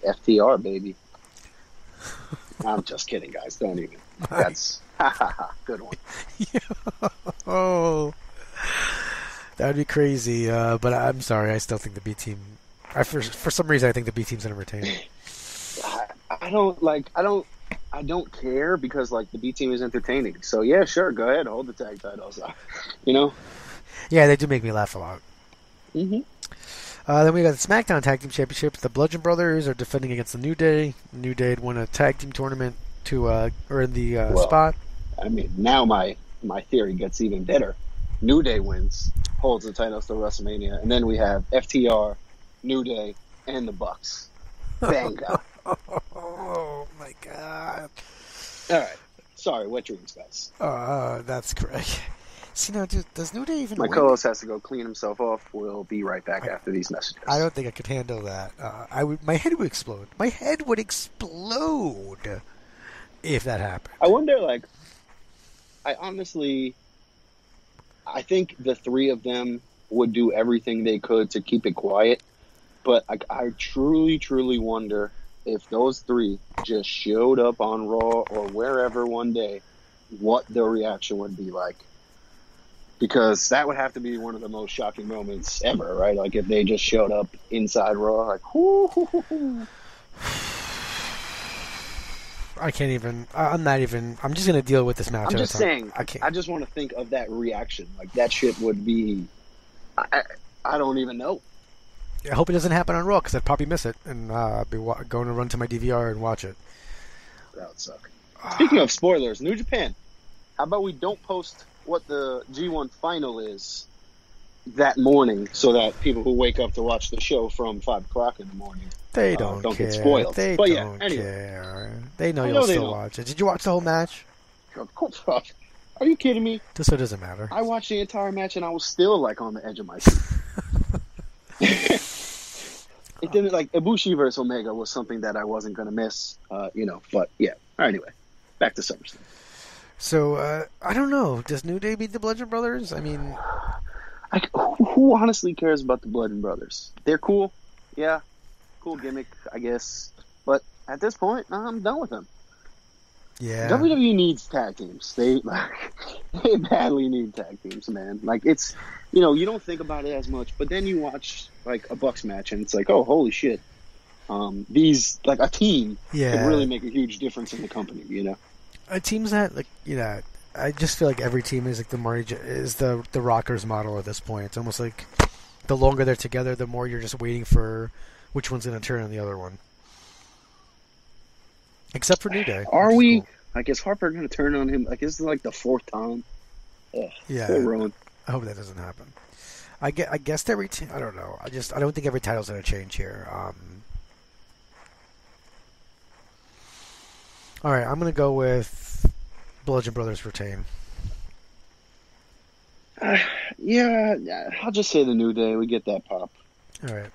Speaker 8: FTR, baby. I'm just kidding, guys. Don't even. That's good one.
Speaker 7: Oh, that'd be crazy. But I'm sorry. I still think the B Team. For some reason, I think the B Team's gonna retain.
Speaker 8: I don't care because like the B Team is entertaining. So yeah, sure, go ahead, hold the tag titles.
Speaker 7: Yeah, they do make me laugh a lot.
Speaker 8: Mm-hmm.
Speaker 7: Then we got the SmackDown Tag Team Championships. The Bludgeon Brothers are defending against the New Day. The New Day had won a tag team tournament to earn the spot.
Speaker 8: I mean, now my theory gets even better. New Day wins. holds the titles to WrestleMania, and then we have FTR, New Day, and the Bucks. Bingo.
Speaker 7: Oh my god.
Speaker 8: All right. Sorry, wet dreams, guys.
Speaker 7: That's correct. See, now, does New Day even
Speaker 8: My
Speaker 7: win?
Speaker 8: co-host has to go clean himself off. We'll be right back after these messages.
Speaker 7: I don't think I could handle that. My head would explode. My head would explode if that happened.
Speaker 8: I wonder, I think the three of them would do everything they could to keep it quiet, but I truly, truly wonder if those three just showed up on Raw or wherever one day, what their reaction would be like. Because that would have to be one of the most shocking moments ever, right? Like if they just showed up inside Raw, like, whoo, hoo, hoo, hoo.
Speaker 7: I can't even. I'm not even. I'm just gonna deal with this match.
Speaker 8: I'm just saying.
Speaker 7: I can't.
Speaker 8: I just want to think of that reaction. Like that shit would be. I don't even know.
Speaker 7: I hope it doesn't happen on Raw because I'd probably miss it, and I'll be going to run to my DVR and watch it.
Speaker 8: That would suck. Speaking of spoilers, New Japan. How about we don't post what the G1 final is that morning, so that people who wake up to watch the show from 5 o'clock in the morning
Speaker 7: they don't care.
Speaker 8: Get spoiled.
Speaker 7: They
Speaker 8: but
Speaker 7: don't
Speaker 8: anyway.
Speaker 7: care. They know you'll still watch it. Did you watch the whole match?
Speaker 8: Of course. Are you kidding me?
Speaker 7: Just so it doesn't matter.
Speaker 8: I watched the entire match and I was still on the edge of my seat. It didn't Ibushi versus Omega was something that I wasn't going to miss, But yeah. Anyway, back to SummerSlam.
Speaker 7: So I don't know. Does New Day beat the Bludgeon Brothers? I mean,
Speaker 8: who honestly cares about the Bludgeon Brothers? They're cool, yeah, cool gimmick, I guess. But at this point, I'm done with them.
Speaker 7: Yeah.
Speaker 8: WWE needs tag teams. They badly need tag teams, man. It's you don't think about it as much, but then you watch a Bucks match and it's oh, holy shit. These a team could really make a huge difference in the company,
Speaker 7: Teams that I just feel like every team is the Rockers model at this point. It's almost like the longer they're together, the more you're just waiting for which one's going to turn on the other one. Except for New Day.
Speaker 8: Are we? Cool. Is Harper going to turn on him? This is the fourth time. Ugh,
Speaker 7: yeah.
Speaker 8: Poor Rowan.
Speaker 7: I hope that doesn't happen. I guess every team. I don't know. I don't think every title's going to change here. All right, I'm going to go with Bludgeon Brothers retain.
Speaker 8: Yeah, I'll just say the New Day. We get that pop.
Speaker 7: All right.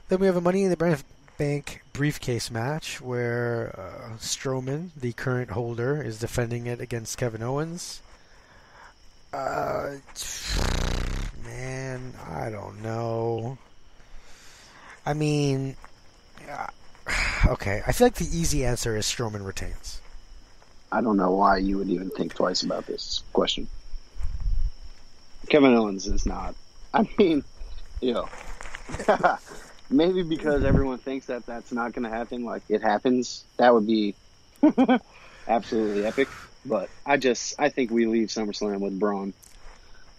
Speaker 7: Then we have a Money in the Bank briefcase match where Strowman, the current holder, is defending it against Kevin Owens. Man, I don't know. I mean, okay. I feel like the easy answer is Strowman retains.
Speaker 8: I don't know why you would even think twice about this question. Kevin Owens is not. I mean, maybe because everyone thinks that that's not going to happen, it happens. That would be absolutely epic. But I think we leave SummerSlam with Braun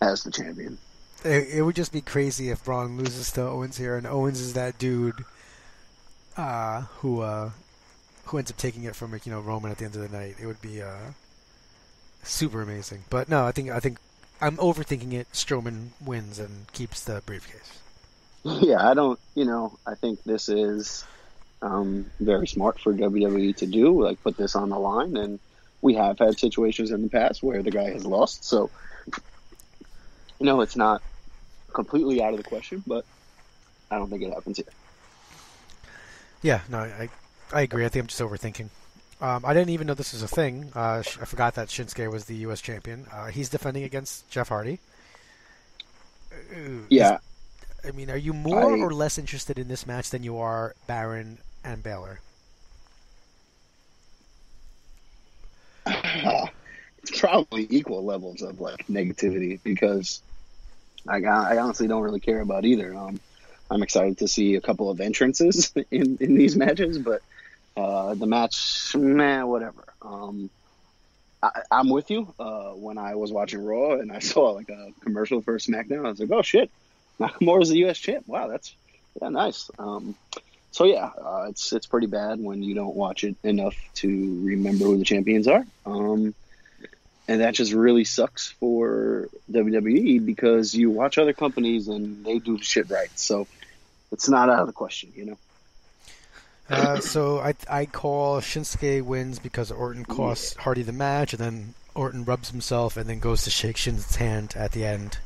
Speaker 8: as the champion.
Speaker 7: It would just be crazy if Braun loses to Owens here, and Owens is that dude who ends up taking it from Roman at the end of the night. It would be super amazing. But no, I think I'm overthinking it. Strowman wins and keeps the briefcase.
Speaker 8: Yeah, I think this is very smart for WWE to do, put this on the line, and we have had situations in the past where the guy has lost, so it's not completely out of the question, but I don't think it happens here.
Speaker 7: Yeah, no, I agree. I think I'm just overthinking. I didn't even know this was a thing. I forgot that Shinsuke was the U.S. champion. He's defending against Jeff Hardy.
Speaker 8: Yeah.
Speaker 7: Are you more or less interested in this match than you are Baron and Baylor?
Speaker 8: It's probably equal levels of negativity because I honestly don't really care about either. I'm excited to see a couple of entrances in these matches, but the match, whatever. I'm with you. When I was watching Raw and I saw a commercial for SmackDown, I was like, oh shit, Nakamura's the U.S. champ. Wow, that's nice. So yeah, it's pretty bad when you don't watch it enough to remember who the champions are. And that just really sucks for WWE because you watch other companies and they do the shit right. So it's not out of the question, you know.
Speaker 7: So I call Shinsuke wins because Orton costs Hardy the match, and then Orton rubs himself and then goes to shake Shin's hand at the end.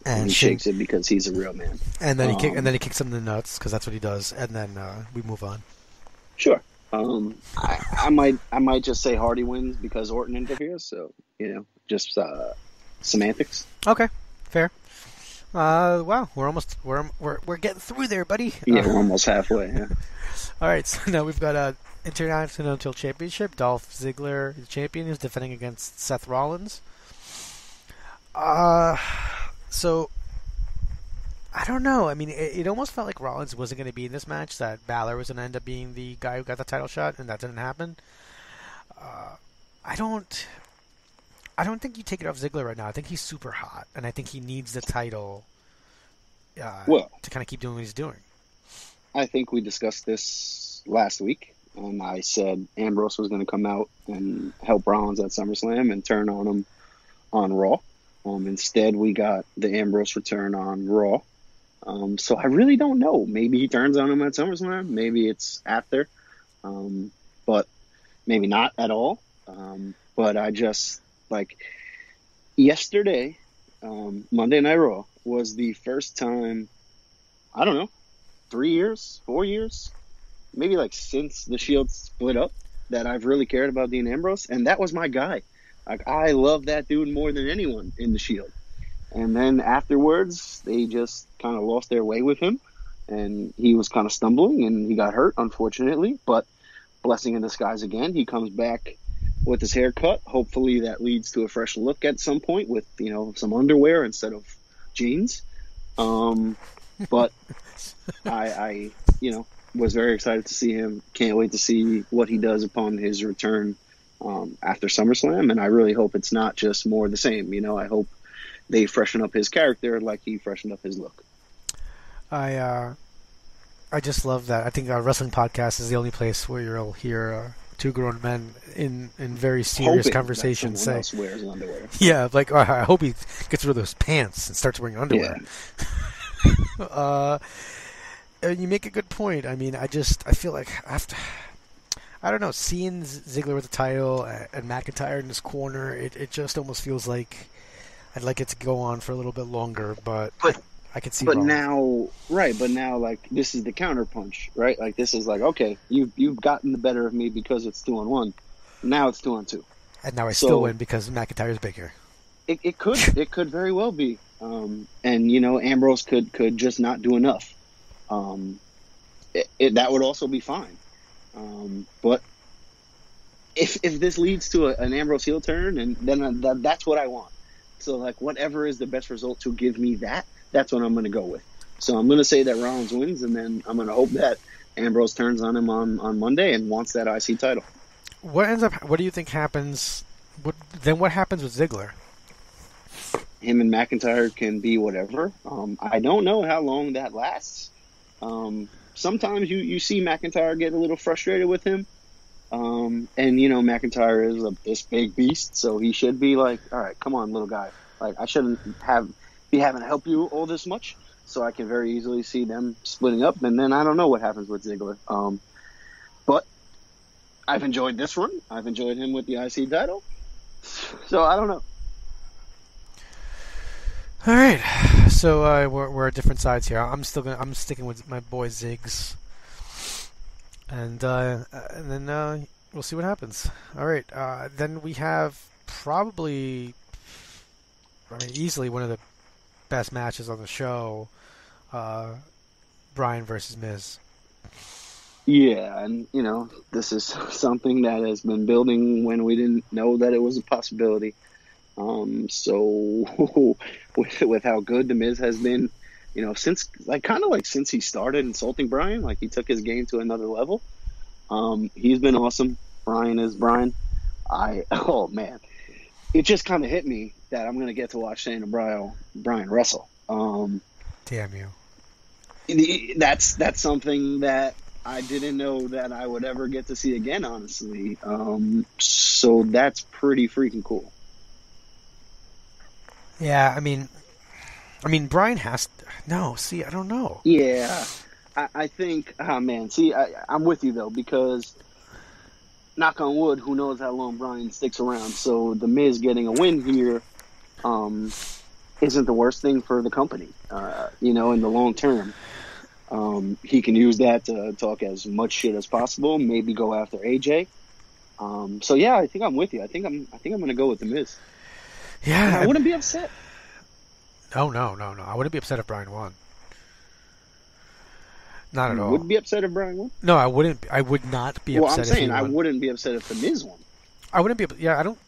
Speaker 8: And he shakes it because he's a real man.
Speaker 7: And then he kicks him in the nuts because that's what he does. And then we move on.
Speaker 8: Sure. I might just say Hardy wins because Orton interferes. So you know, just semantics.
Speaker 7: Okay, fair. Wow, we're getting through there, buddy.
Speaker 8: Yeah, we're almost halfway. Yeah.
Speaker 7: All right, so now we've got a Intercontinental Championship. Dolph Ziggler, the champion, is defending against Seth Rollins. So I don't know. I mean, it almost felt like Rollins wasn't going to be in this match. That Balor was going to end up being the guy who got the title shot, and that didn't happen. I don't think you take it off Ziggler right now. I think he's super hot, and I think he needs the title to kind of keep doing what he's doing.
Speaker 8: I think we discussed this last week, and I said Ambrose was going to come out and help Rollins at SummerSlam and turn on him on Raw. Instead, we got the Ambrose return on Raw. So I really don't know. Maybe he turns on him at SummerSlam. Maybe it's after. But maybe not at all. But I just, like, yesterday, Monday Night Raw was the first time, I don't know, 3 years, 4 years, maybe like since the Shield split up, that I've really cared about Dean Ambrose. And that was my guy. Like, I love that dude more than anyone in the Shield. And then afterwards, they just kind of lost their way with him. And he was kind of stumbling, and he got hurt, unfortunately. But blessing in disguise again, he comes back with his hair cut. Hopefully that leads to a fresh look at some point with, you know, some underwear instead of jeans. But I was very excited to see him. Can't wait to see what he does upon his return after SummerSlam, and I really hope it's not just more of the same. You know, I hope they freshen up his character like he freshened up his look.
Speaker 7: I just love that. I think our wrestling podcast is the only place where you'll hear two grown men in very serious conversations say,
Speaker 8: else wears underwear.
Speaker 7: Yeah, like, I hope he gets rid of those pants and starts wearing underwear. Yeah. You make a good point. I mean, I feel like after, I don't know, seeing Ziggler with the title and McIntyre in his corner, it just almost feels like I'd like it to go on for a little bit longer, but I could see. But
Speaker 8: now, like, this is the counterpunch, right? Like, this is like, okay, you've gotten the better of me because it's 2-on-1. Now it's 2-on-2,
Speaker 7: and now I still win because McIntyre's bigger.
Speaker 8: It could very well be, and you know, Ambrose could just not do enough. That would also be fine. But if this leads to an Ambrose heel turn, and then that's what I want. So, like, whatever is the best result to give me that's what I'm going to go with. So I'm going to say that Rollins wins, and then I'm going to hope that Ambrose turns on him on Monday and wants that IC title.
Speaker 7: What do you think happens? What happens with Ziggler?
Speaker 8: Him and McIntyre can be whatever. I don't know how long that lasts. Sometimes you see McIntyre get a little frustrated with him. And, you know, McIntyre is this big beast, so he should be like, all right, come on, little guy. Like, I shouldn't be having to help you all this much, so I can very easily see them splitting up, and then I don't know what happens with Ziggler. But I've enjoyed this run. I've enjoyed him with the IC title. So I don't know.
Speaker 7: All right, so we're at different sides here. I'm sticking with my boy Ziggs, and then we'll see what happens. All right, then we have probably, easily one of the best matches on the show, Bryan versus Miz.
Speaker 8: Yeah, and you know, this is something that has been building when we didn't know that it was a possibility. So with how good the Miz has been, you know, since he started insulting Bryan, like he took his game to another level. He's been awesome. Bryan is Bryan. Oh man, it just kind of hit me that I'm gonna get to watch Shane and Bryan wrestle.
Speaker 7: Damn you.
Speaker 8: That's something that I didn't know that I would ever get to see again, honestly. So that's pretty freaking cool.
Speaker 7: Yeah, I mean, Brian has no. See, I don't know.
Speaker 8: Yeah, I think. Oh man, see, I'm with you though, because knock on wood, who knows how long Brian sticks around. So the Miz getting a win here isn't the worst thing for the company. In the long term, he can use that to talk as much shit as possible. Maybe go after AJ. So yeah, I think I'm with you. I think I'm going to go with the Miz.
Speaker 7: Yeah,
Speaker 8: and I wouldn't be upset.
Speaker 7: Oh no! I wouldn't be upset if Brian won. Not at all.
Speaker 8: You would be upset if Brian won?
Speaker 7: No, I wouldn't. I would not be upset.
Speaker 8: Well, I'm saying
Speaker 7: if he
Speaker 8: I
Speaker 7: won.
Speaker 8: wouldn't be upset if the Miz won.
Speaker 7: I wouldn't be. Yeah, I don't.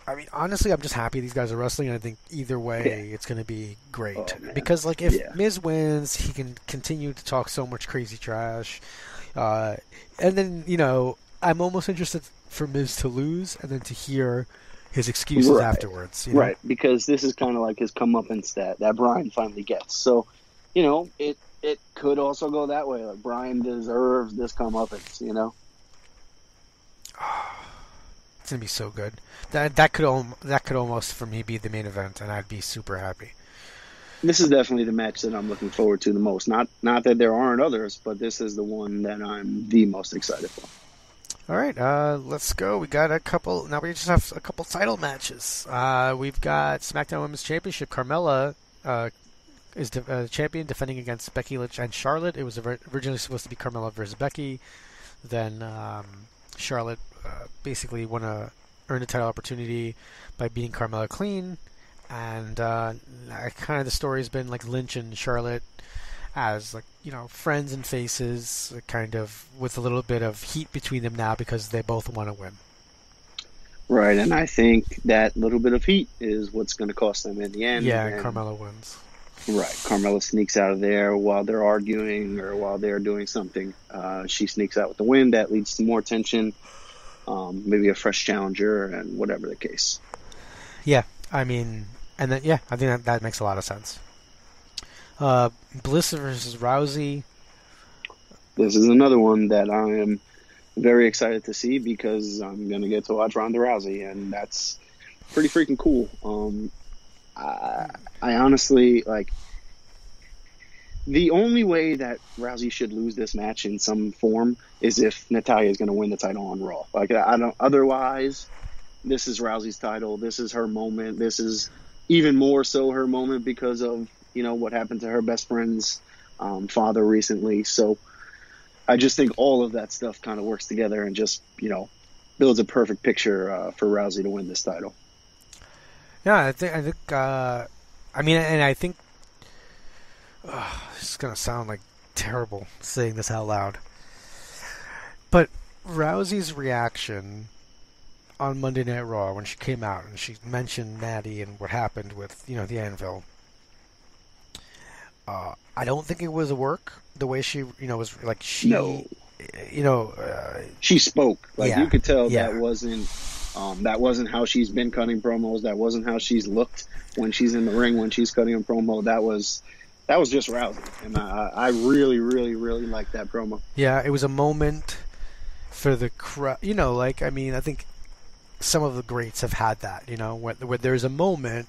Speaker 7: I mean, honestly, I'm just happy these guys are wrestling, and I think either way, it's going to be great. Because, like, if Miz wins, he can continue to talk so much crazy trash, and then I'm almost interested for Miz to lose, and then to hear his excuses afterwards.
Speaker 8: Right, because this is kind of like his comeuppance that Brian finally gets. So, it could also go that way. Like, Brian deserves this comeuppance,
Speaker 7: It's gonna be so good. That could almost for me be the main event, and I'd be super happy.
Speaker 8: This is definitely the match that I'm looking forward to the most. Not that there aren't others, but this is the one that I'm the most excited for.
Speaker 7: All right, let's go. We got a couple. Now we just have a couple title matches. We've got SmackDown Women's Championship. Carmella is the champion, defending against Becky Lynch and Charlotte. It was originally supposed to be Carmella versus Becky. Then Charlotte basically earned a title opportunity by beating Carmella clean. And kind of the story has been like Lynch and Charlotte as friends and faces, kind of with a little bit of heat between them now because they both want to win.
Speaker 8: Right, and I think that little bit of heat is what's going to cost them in the end.
Speaker 7: Yeah, and Carmella wins.
Speaker 8: Right, Carmella sneaks out of there while they're arguing or while they're doing something. She sneaks out with the win. That leads to more tension, maybe a fresh challenger, and whatever the case.
Speaker 7: Yeah, I mean, and then I think that makes a lot of sense. Bliss versus Rousey.
Speaker 8: This is another one that I am very excited to see because I'm going to get to watch Ronda Rousey, and that's pretty freaking cool. I honestly, the only way that Rousey should lose this match in some form is if Natalya is going to win the title on Raw. Otherwise, this is Rousey's title. This is her moment. This is even more so her moment because of, what happened to her best friend's father recently. So I just think all of that stuff kind of works together and just, builds a perfect picture for Rousey to win this title.
Speaker 7: Yeah, I think, I think, this is going to sound like terrible saying this out loud, but Rousey's reaction on Monday Night Raw when she came out and she mentioned Natty and what happened with, the Anvil, I don't think it was a work the way she, was like she,
Speaker 8: she spoke you could tell that wasn't how she's been cutting promos. That wasn't how she's looked when she's in the ring, when she's cutting a promo. That was just Rousey, and I really, really, really liked that promo.
Speaker 7: Yeah, it was a moment for the crowd. I think some of the greats have had that. Where there's a moment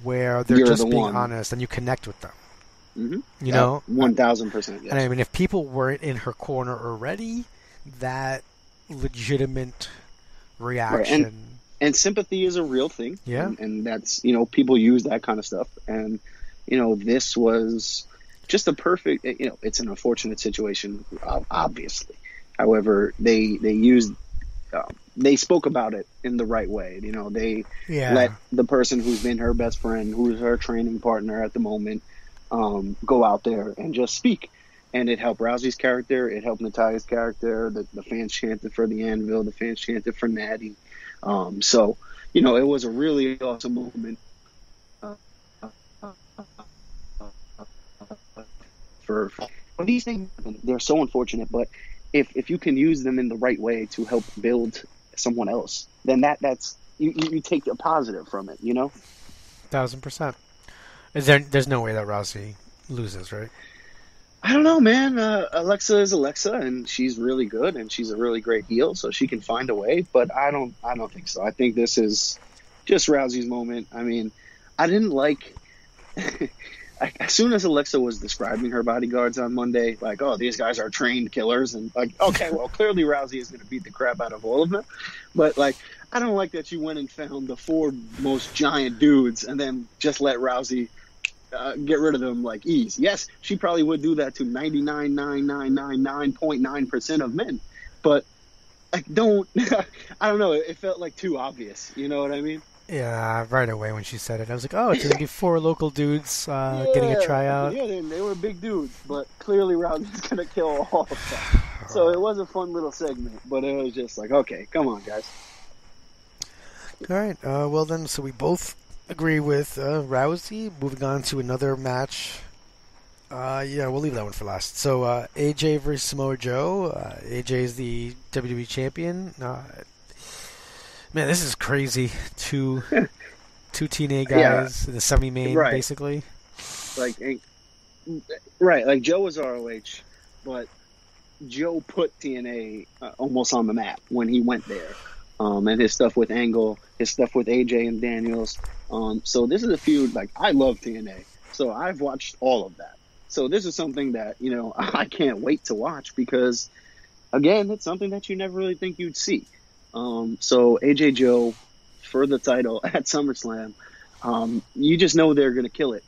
Speaker 7: where they're just being honest and you connect with them.
Speaker 8: Mm-hmm. 1,000%. Yes.
Speaker 7: And I mean, if people weren't in her corner already, that legitimate reaction.
Speaker 8: Right. And sympathy is a real thing.
Speaker 7: Yeah.
Speaker 8: And that's, people use that kind of stuff. And, this was just a perfect, it's an unfortunate situation, obviously. However, they spoke about it in the right way. They let the person who's been her best friend, who's her training partner at the moment, go out there and just speak. And it helped Rousey's character. It helped Natalya's character. The fans chanted for the Anvil. The fans chanted for Natty. So, it was a really awesome moment. For these things, they're so unfortunate. But if you can use them in the right way to help build someone else, then that's you take a positive from it.
Speaker 7: 1,000%. There's no way that Rousey loses, right?
Speaker 8: I don't know, man. Alexa is Alexa, and she's really good, and she's a really great heel, so she can find a way. But I don't think so. I think this is just Rousey's moment. I mean, I didn't like. As soon as Alexa was describing her bodyguards on Monday, like, oh, these guys are trained killers, and like, okay, well, clearly Rousey is going to beat the crap out of all of them. But like, I don't like that she went and found the 4 most giant dudes and then just let Rousey get rid of them like ease. Yes, she probably would do that to 99.999.9% of men, but like, don't. I don't know. It felt like too obvious. You know what I mean?
Speaker 7: Yeah, right away when she said it, I was like, oh, it's going to be 4 local dudes getting a tryout.
Speaker 8: Yeah, they were big dudes, but clearly Rousey's going to kill all of them. So it was a fun little segment, but it was just like, okay, come on, guys.
Speaker 7: All right, well then, so we both agree with Rousey. Moving on to another match. Yeah, we'll leave that one for last. So AJ versus Samoa Joe. AJ is the WWE champion. Man, this is crazy. Two TNA guys in the semi-main, basically.
Speaker 8: Like, like Joe was ROH, but Joe put TNA almost on the map when he went there. And his stuff with Angle, his stuff with AJ and Daniels. So this is a feud, like, I love TNA. So I've watched all of that. So this is something that, you know, I can't wait to watch because, again, it's something that you never really think you'd see. So AJ Joe for the title at SummerSlam, you just know they're going to kill it.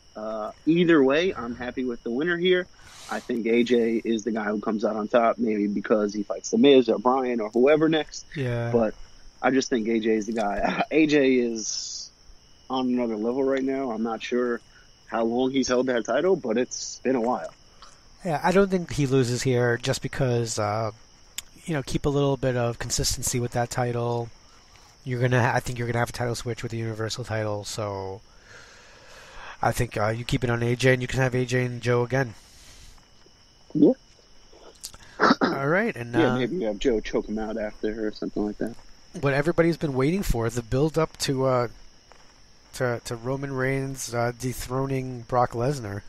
Speaker 8: Either way, I'm happy with the winner here. I think AJ is the guy who comes out on top, maybe because he fights The Miz or Bryan or whoever next.
Speaker 7: Yeah.
Speaker 8: But I just think AJ is the guy. AJ is on another level right now. I'm not sure how long he's held that title, but it's been a while.
Speaker 7: Yeah, I don't think he loses here just because, keep a little bit of consistency with that title. I think you're gonna have a title switch with the Universal title, so I think you keep it on AJ, and you can have AJ and Joe again.
Speaker 8: Yeah.
Speaker 7: All right, and
Speaker 8: maybe you have Joe choke him out after or something like that.
Speaker 7: What everybody's been waiting for, the build up to Roman Reigns dethroning Brock Lesnar.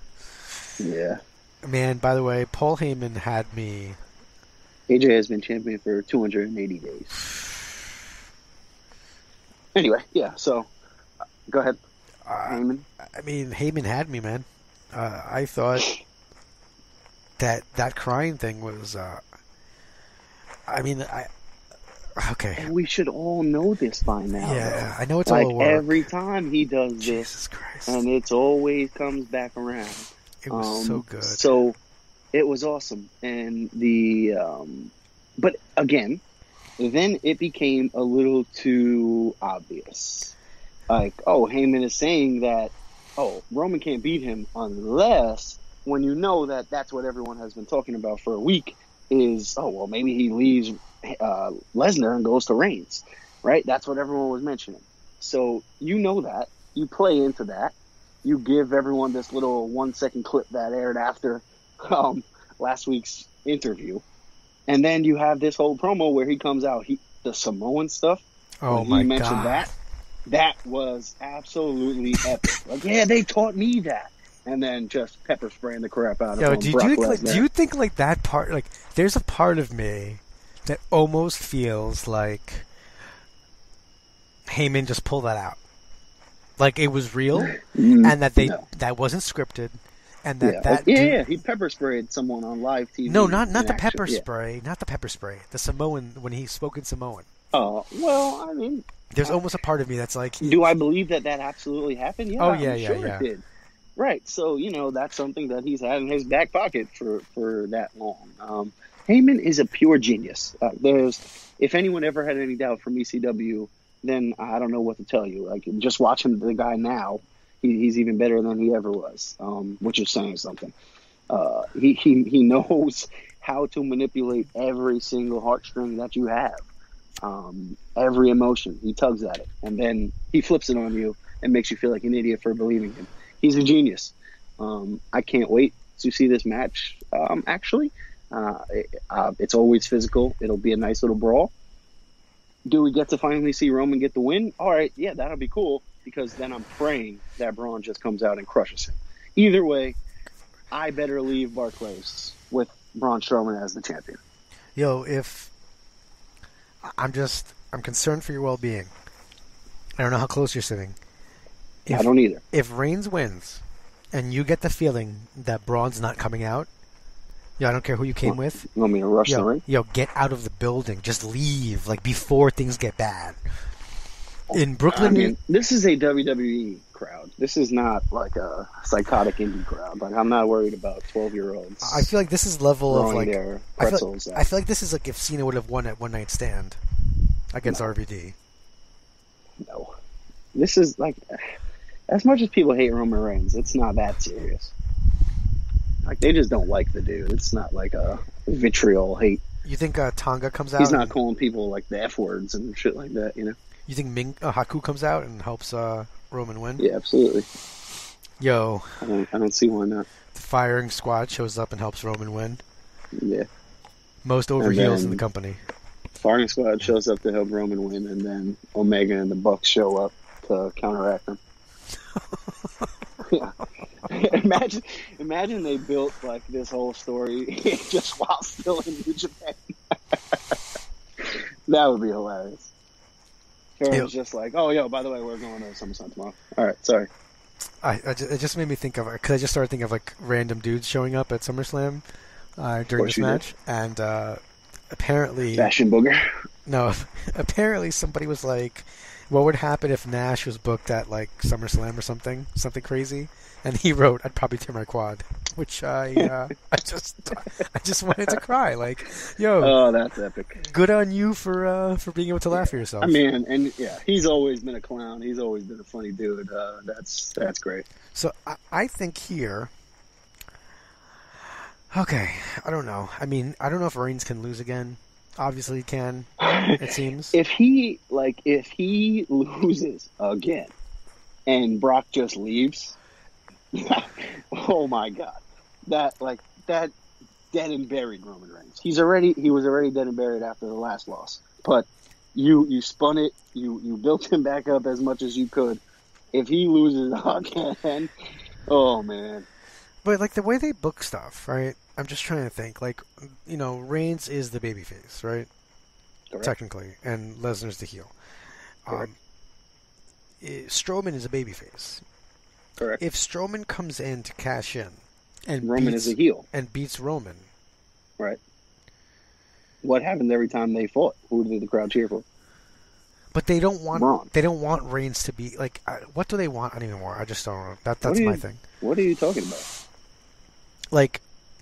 Speaker 8: Yeah.
Speaker 7: Man, by the way, Paul Heyman had me.
Speaker 8: AJ has been champion for 280 days. Anyway, yeah, so go ahead. Heyman.
Speaker 7: I mean, Heyman had me, man. I thought that crying thing was. Okay.
Speaker 8: And we should all know this by now.
Speaker 7: Yeah,
Speaker 8: though.
Speaker 7: I know it's all work.
Speaker 8: Every time he does this,
Speaker 7: Jesus Christ,
Speaker 8: and it always comes back around.
Speaker 7: It was so good.
Speaker 8: So it was awesome, and but again, then it became a little too obvious. Like, oh, Heyman is saying that, oh, Roman can't beat him unless, when you know that that's what everyone has been talking about for a week, is, oh, well, maybe he leaves Lesnar and goes to Reigns, right? That's what everyone was mentioning. So you know that. You play into that. You give everyone this little 1-second clip that aired after last week's interview. And then you have this whole promo where he comes out, the Samoan stuff.
Speaker 7: Oh, my God.
Speaker 8: He mentioned that. That was absolutely epic. Like, yeah, they taught me that. And then just pepper spraying the crap out of him.
Speaker 7: Do you think like that part, like, there's a part of me that almost feels like Heyman just pulled that out. Like it was real, and that that wasn't scripted, and that
Speaker 8: he pepper sprayed someone on live TV.
Speaker 7: No, not the pepper spray, not the pepper spray. The Samoan, when he spoke in Samoan.
Speaker 8: Oh, well, I mean,
Speaker 7: there's almost a part of me that's like,
Speaker 8: do I believe that absolutely happened? Yeah,
Speaker 7: I'm sure
Speaker 8: it did. Right, so that's something that he's had in his back pocket for that long. Heyman is a pure genius. If anyone ever had any doubt from ECW, then I don't know what to tell you. Like, just watching the guy now, he's even better than he ever was, which is saying something. He knows how to manipulate every single heartstring that you have, every emotion. He tugs at it, and then he flips it on you and makes you feel like an idiot for believing him. He's a genius. I can't wait to see this match, actually. It's always physical. It'll be a nice little brawl. Do we get to finally see Roman get the win? All right, yeah, that'll be cool, because then I'm praying that Braun just comes out and crushes him. Either way, I better leave Barclays with Braun Strowman as the champion.
Speaker 7: Yo, I'm concerned for your well-being. I don't know how close you're sitting.
Speaker 8: I don't either.
Speaker 7: If Reigns wins, and you get the feeling that Braun's not coming out, I don't care who you came with.
Speaker 8: You want me to rush the ring?
Speaker 7: Get out of the building. Just leave, before things get bad. In Brooklyn,
Speaker 8: I mean, this is a WWE crowd. This is not like a psychotic indie crowd. I'm not worried about 12-year-olds.
Speaker 7: I feel like this is level of
Speaker 8: their pretzels.
Speaker 7: I feel like this is if Cena would have won at One Night Stand against RVD.
Speaker 8: No, this is as much as people hate Roman Reigns, it's not that serious. They just don't like the dude. It's not like a vitriol hate.
Speaker 7: You think Tonga comes out?
Speaker 8: He's not calling people the F words and shit like that,
Speaker 7: You think Haku comes out and helps Roman win?
Speaker 8: Yeah, absolutely.
Speaker 7: Yo.
Speaker 8: I don't see why not.
Speaker 7: The firing squad shows up and helps Roman win.
Speaker 8: Yeah.
Speaker 7: Most over heels in the company.
Speaker 8: Firing squad shows up to help Roman win, and then Omega and the Bucks show up to counteract them. Yeah. Imagine they built this whole story just while still in New Japan. That would be hilarious. It was just by the way, we're going to SummerSlam tomorrow. All right, sorry.
Speaker 7: It just made me think of because I just started thinking of random dudes showing up at SummerSlam during this match, and apparently
Speaker 8: Fashion Booger.
Speaker 7: No, apparently somebody was like, "What would happen if Nash was booked at SummerSlam or something crazy?" And he wrote, "I'd probably tear my quad," which I just wanted to cry.
Speaker 8: Oh, that's epic.
Speaker 7: Good on you for being able to laugh at yourself.
Speaker 8: I mean, and he's always been a clown. He's always been a funny dude. That's great.
Speaker 7: So I think here. Okay, I don't know. I mean, I don't know if Reigns can lose again. Obviously, he can. It seems.
Speaker 8: If he loses again, and Brock just leaves. Oh my God, that dead and buried Roman Reigns. He was already dead and buried after the last loss. But you spun it, you built him back up as much as you could. If he loses again, oh man.
Speaker 7: But the way they book stuff, right? I'm just trying to think. Reigns is the babyface, right?
Speaker 8: Correct.
Speaker 7: Technically, and Lesnar's the heel. Strowman is a babyface.
Speaker 8: Correct.
Speaker 7: If Strowman comes in to cash in, and
Speaker 8: Roman is a heel
Speaker 7: and beats Roman,
Speaker 8: right? What happens every time they fought? Who did the crowd cheer for?
Speaker 7: But they don't want
Speaker 8: Braun.
Speaker 7: They don't want Reigns to be what do they want anymore? I just don't know. That's my thing.
Speaker 8: What are you talking about?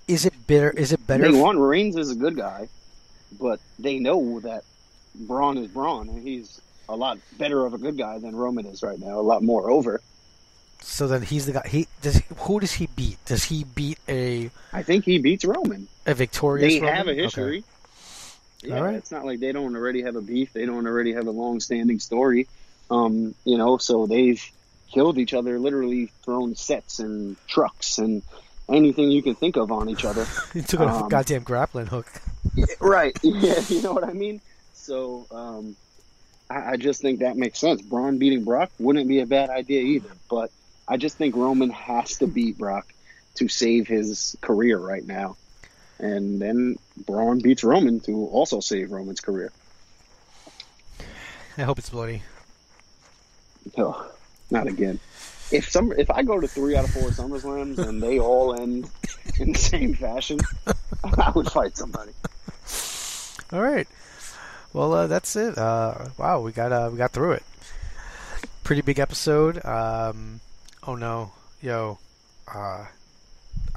Speaker 7: Is it better? Is it better?
Speaker 8: They want Reigns as a good guy, but they know that Braun is Braun, and he's a lot better of a good guy than Roman is right now. A lot more over.
Speaker 7: So then he's the guy. Who does he beat? Does he beat a?
Speaker 8: I think he beats Roman.
Speaker 7: A victorious.
Speaker 8: They
Speaker 7: Roman?
Speaker 8: have a history.
Speaker 7: Okay.
Speaker 8: Yeah,
Speaker 7: all right.
Speaker 8: It's not like they don't already have a beef. They don't already have a long-standing story. So they've killed each other, literally thrown sets and trucks and anything you can think of on each other.
Speaker 7: He took a goddamn grappling hook.
Speaker 8: Right. Yeah, you know what I mean? So I just think that makes sense. Braun beating Brock wouldn't be a bad idea either. But I just think Roman has to beat Brock to save his career right now. And then Braun beats Roman to also save Roman's career.
Speaker 7: I hope it's bloody.
Speaker 8: Oh, not again. If I go to 3 out of 4 SummerSlams and they all end in the same fashion, I would fight somebody.
Speaker 7: All right. Well, that's it. Wow, we got through it. Pretty big episode. Oh no, yo, I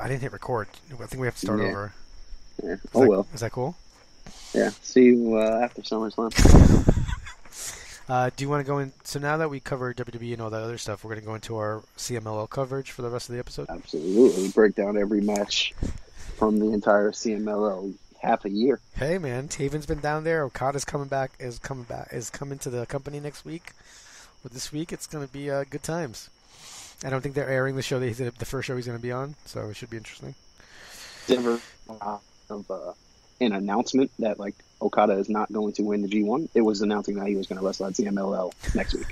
Speaker 7: didn't hit record. I think we have to start over.
Speaker 8: Yeah.
Speaker 7: Is that cool?
Speaker 8: Yeah. See you after SummerSlam.
Speaker 7: Do you want to go in? So now that we covered WWE and all that other stuff, we're going to go into our CMLL coverage for the rest of the episode?
Speaker 8: Absolutely. Break down every match from the entire CMLL half a year.
Speaker 7: Hey, man. Taven's been down there. Okada's coming to the company next week. Well, this week, it's going to be good times. I don't think they're airing the show the first show he's going to be on, so it should be interesting.
Speaker 8: Ever an announcement that Okada is not going to win the G1? It was announcing that he was going to wrestle at CMLL next week.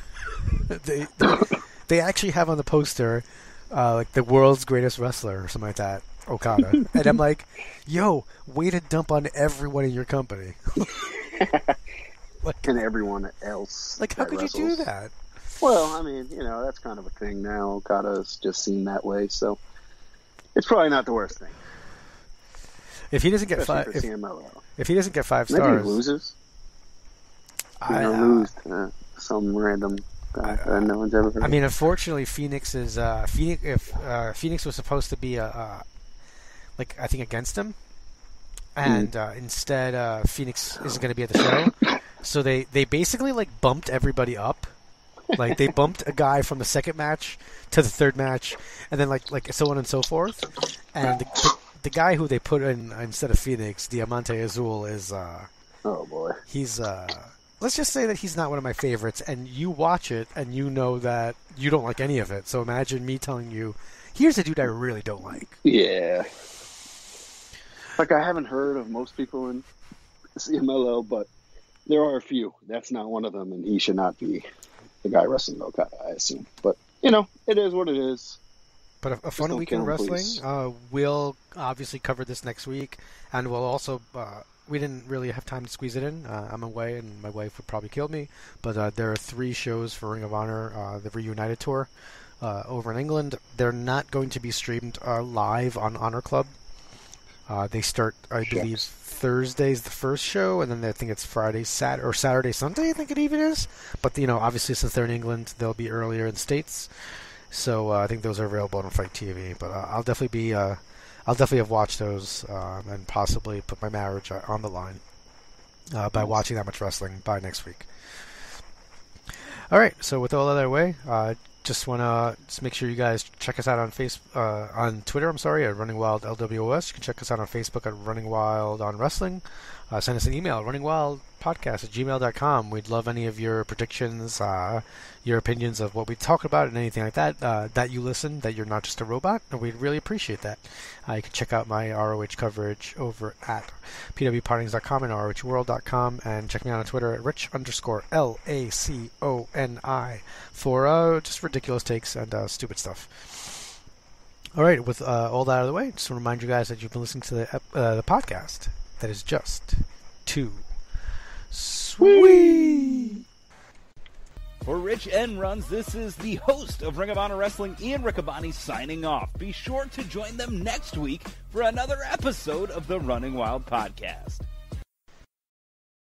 Speaker 7: They actually have on the poster the world's greatest wrestler or something like that, Okada. And I'm like, yo, way to dump on everyone in your company.
Speaker 8: And everyone else.
Speaker 7: How could
Speaker 8: wrestles.
Speaker 7: you do that?
Speaker 8: Well, I mean, that's kind of a thing now. Okada's just seen that way, so it's probably not the worst thing.
Speaker 7: If he doesn't get if he doesn't get 5 stars,
Speaker 8: maybe he loses. Lose to some random guy that no one's ever heard.
Speaker 7: I mean, unfortunately, Phoenix is Phoenix was supposed to be I think against him, and instead Phoenix isn't going to be at the show. So they basically bumped everybody up. Like they bumped a guy from the second match to the third match, and then like so on and so forth. And the guy who they put in instead of Phoenix, Diamante Azul, is
Speaker 8: oh boy,
Speaker 7: he's let's just say that he's not one of my favorites. And you watch it, and you know that you don't like any of it. So imagine me telling you, here's a dude I really don't like.
Speaker 8: Yeah, like I haven't heard of most people in CMLL, but there are a few. That's not one of them, and he should not be the guy wrestling Okada, I assume. But, it is what it is.
Speaker 7: But a fun week in wrestling. We'll obviously cover this next week, and we'll also... we didn't really have time to squeeze it in. I'm away, and my wife would probably kill me. But there are 3 shows for Ring of Honor, the Reunited Tour, over in England. They're not going to be streamed live on Honor Club. They start, I believe, Thursday's the first show, and then I think it's Saturday, Sunday, I think it even is. But, obviously since they're in England, they'll be earlier in States. So I think those are available on Fight TV. But I'll definitely have watched those and possibly put my marriage on the line by watching that much wrestling by next week. All right, so with all that out of the way, just want to make sure you guys check us out on on Twitter, at Running Wild LWOS. You can check us out on Facebook at Running Wild on Wrestling. Send us an email, runningwildpodcast@gmail.com. We'd love any of your predictions, your opinions of what we talk about and anything like that, that you listen, that you're not just a robot, and we'd really appreciate that. You can check out my ROH coverage over at pwpartings.com and rohworld.com, and check me out on Twitter at Rich_LACONI for just ridiculous takes and stupid stuff. All right, with all that out of the way, just want to remind you guys that you've been listening to the podcast that is just too sweet.
Speaker 9: For Rich and Runz, this is the host of Ring of Honor Wrestling, Ian Riccaboni, signing off. Be sure to join them next week for another episode of the Running Wild Podcast.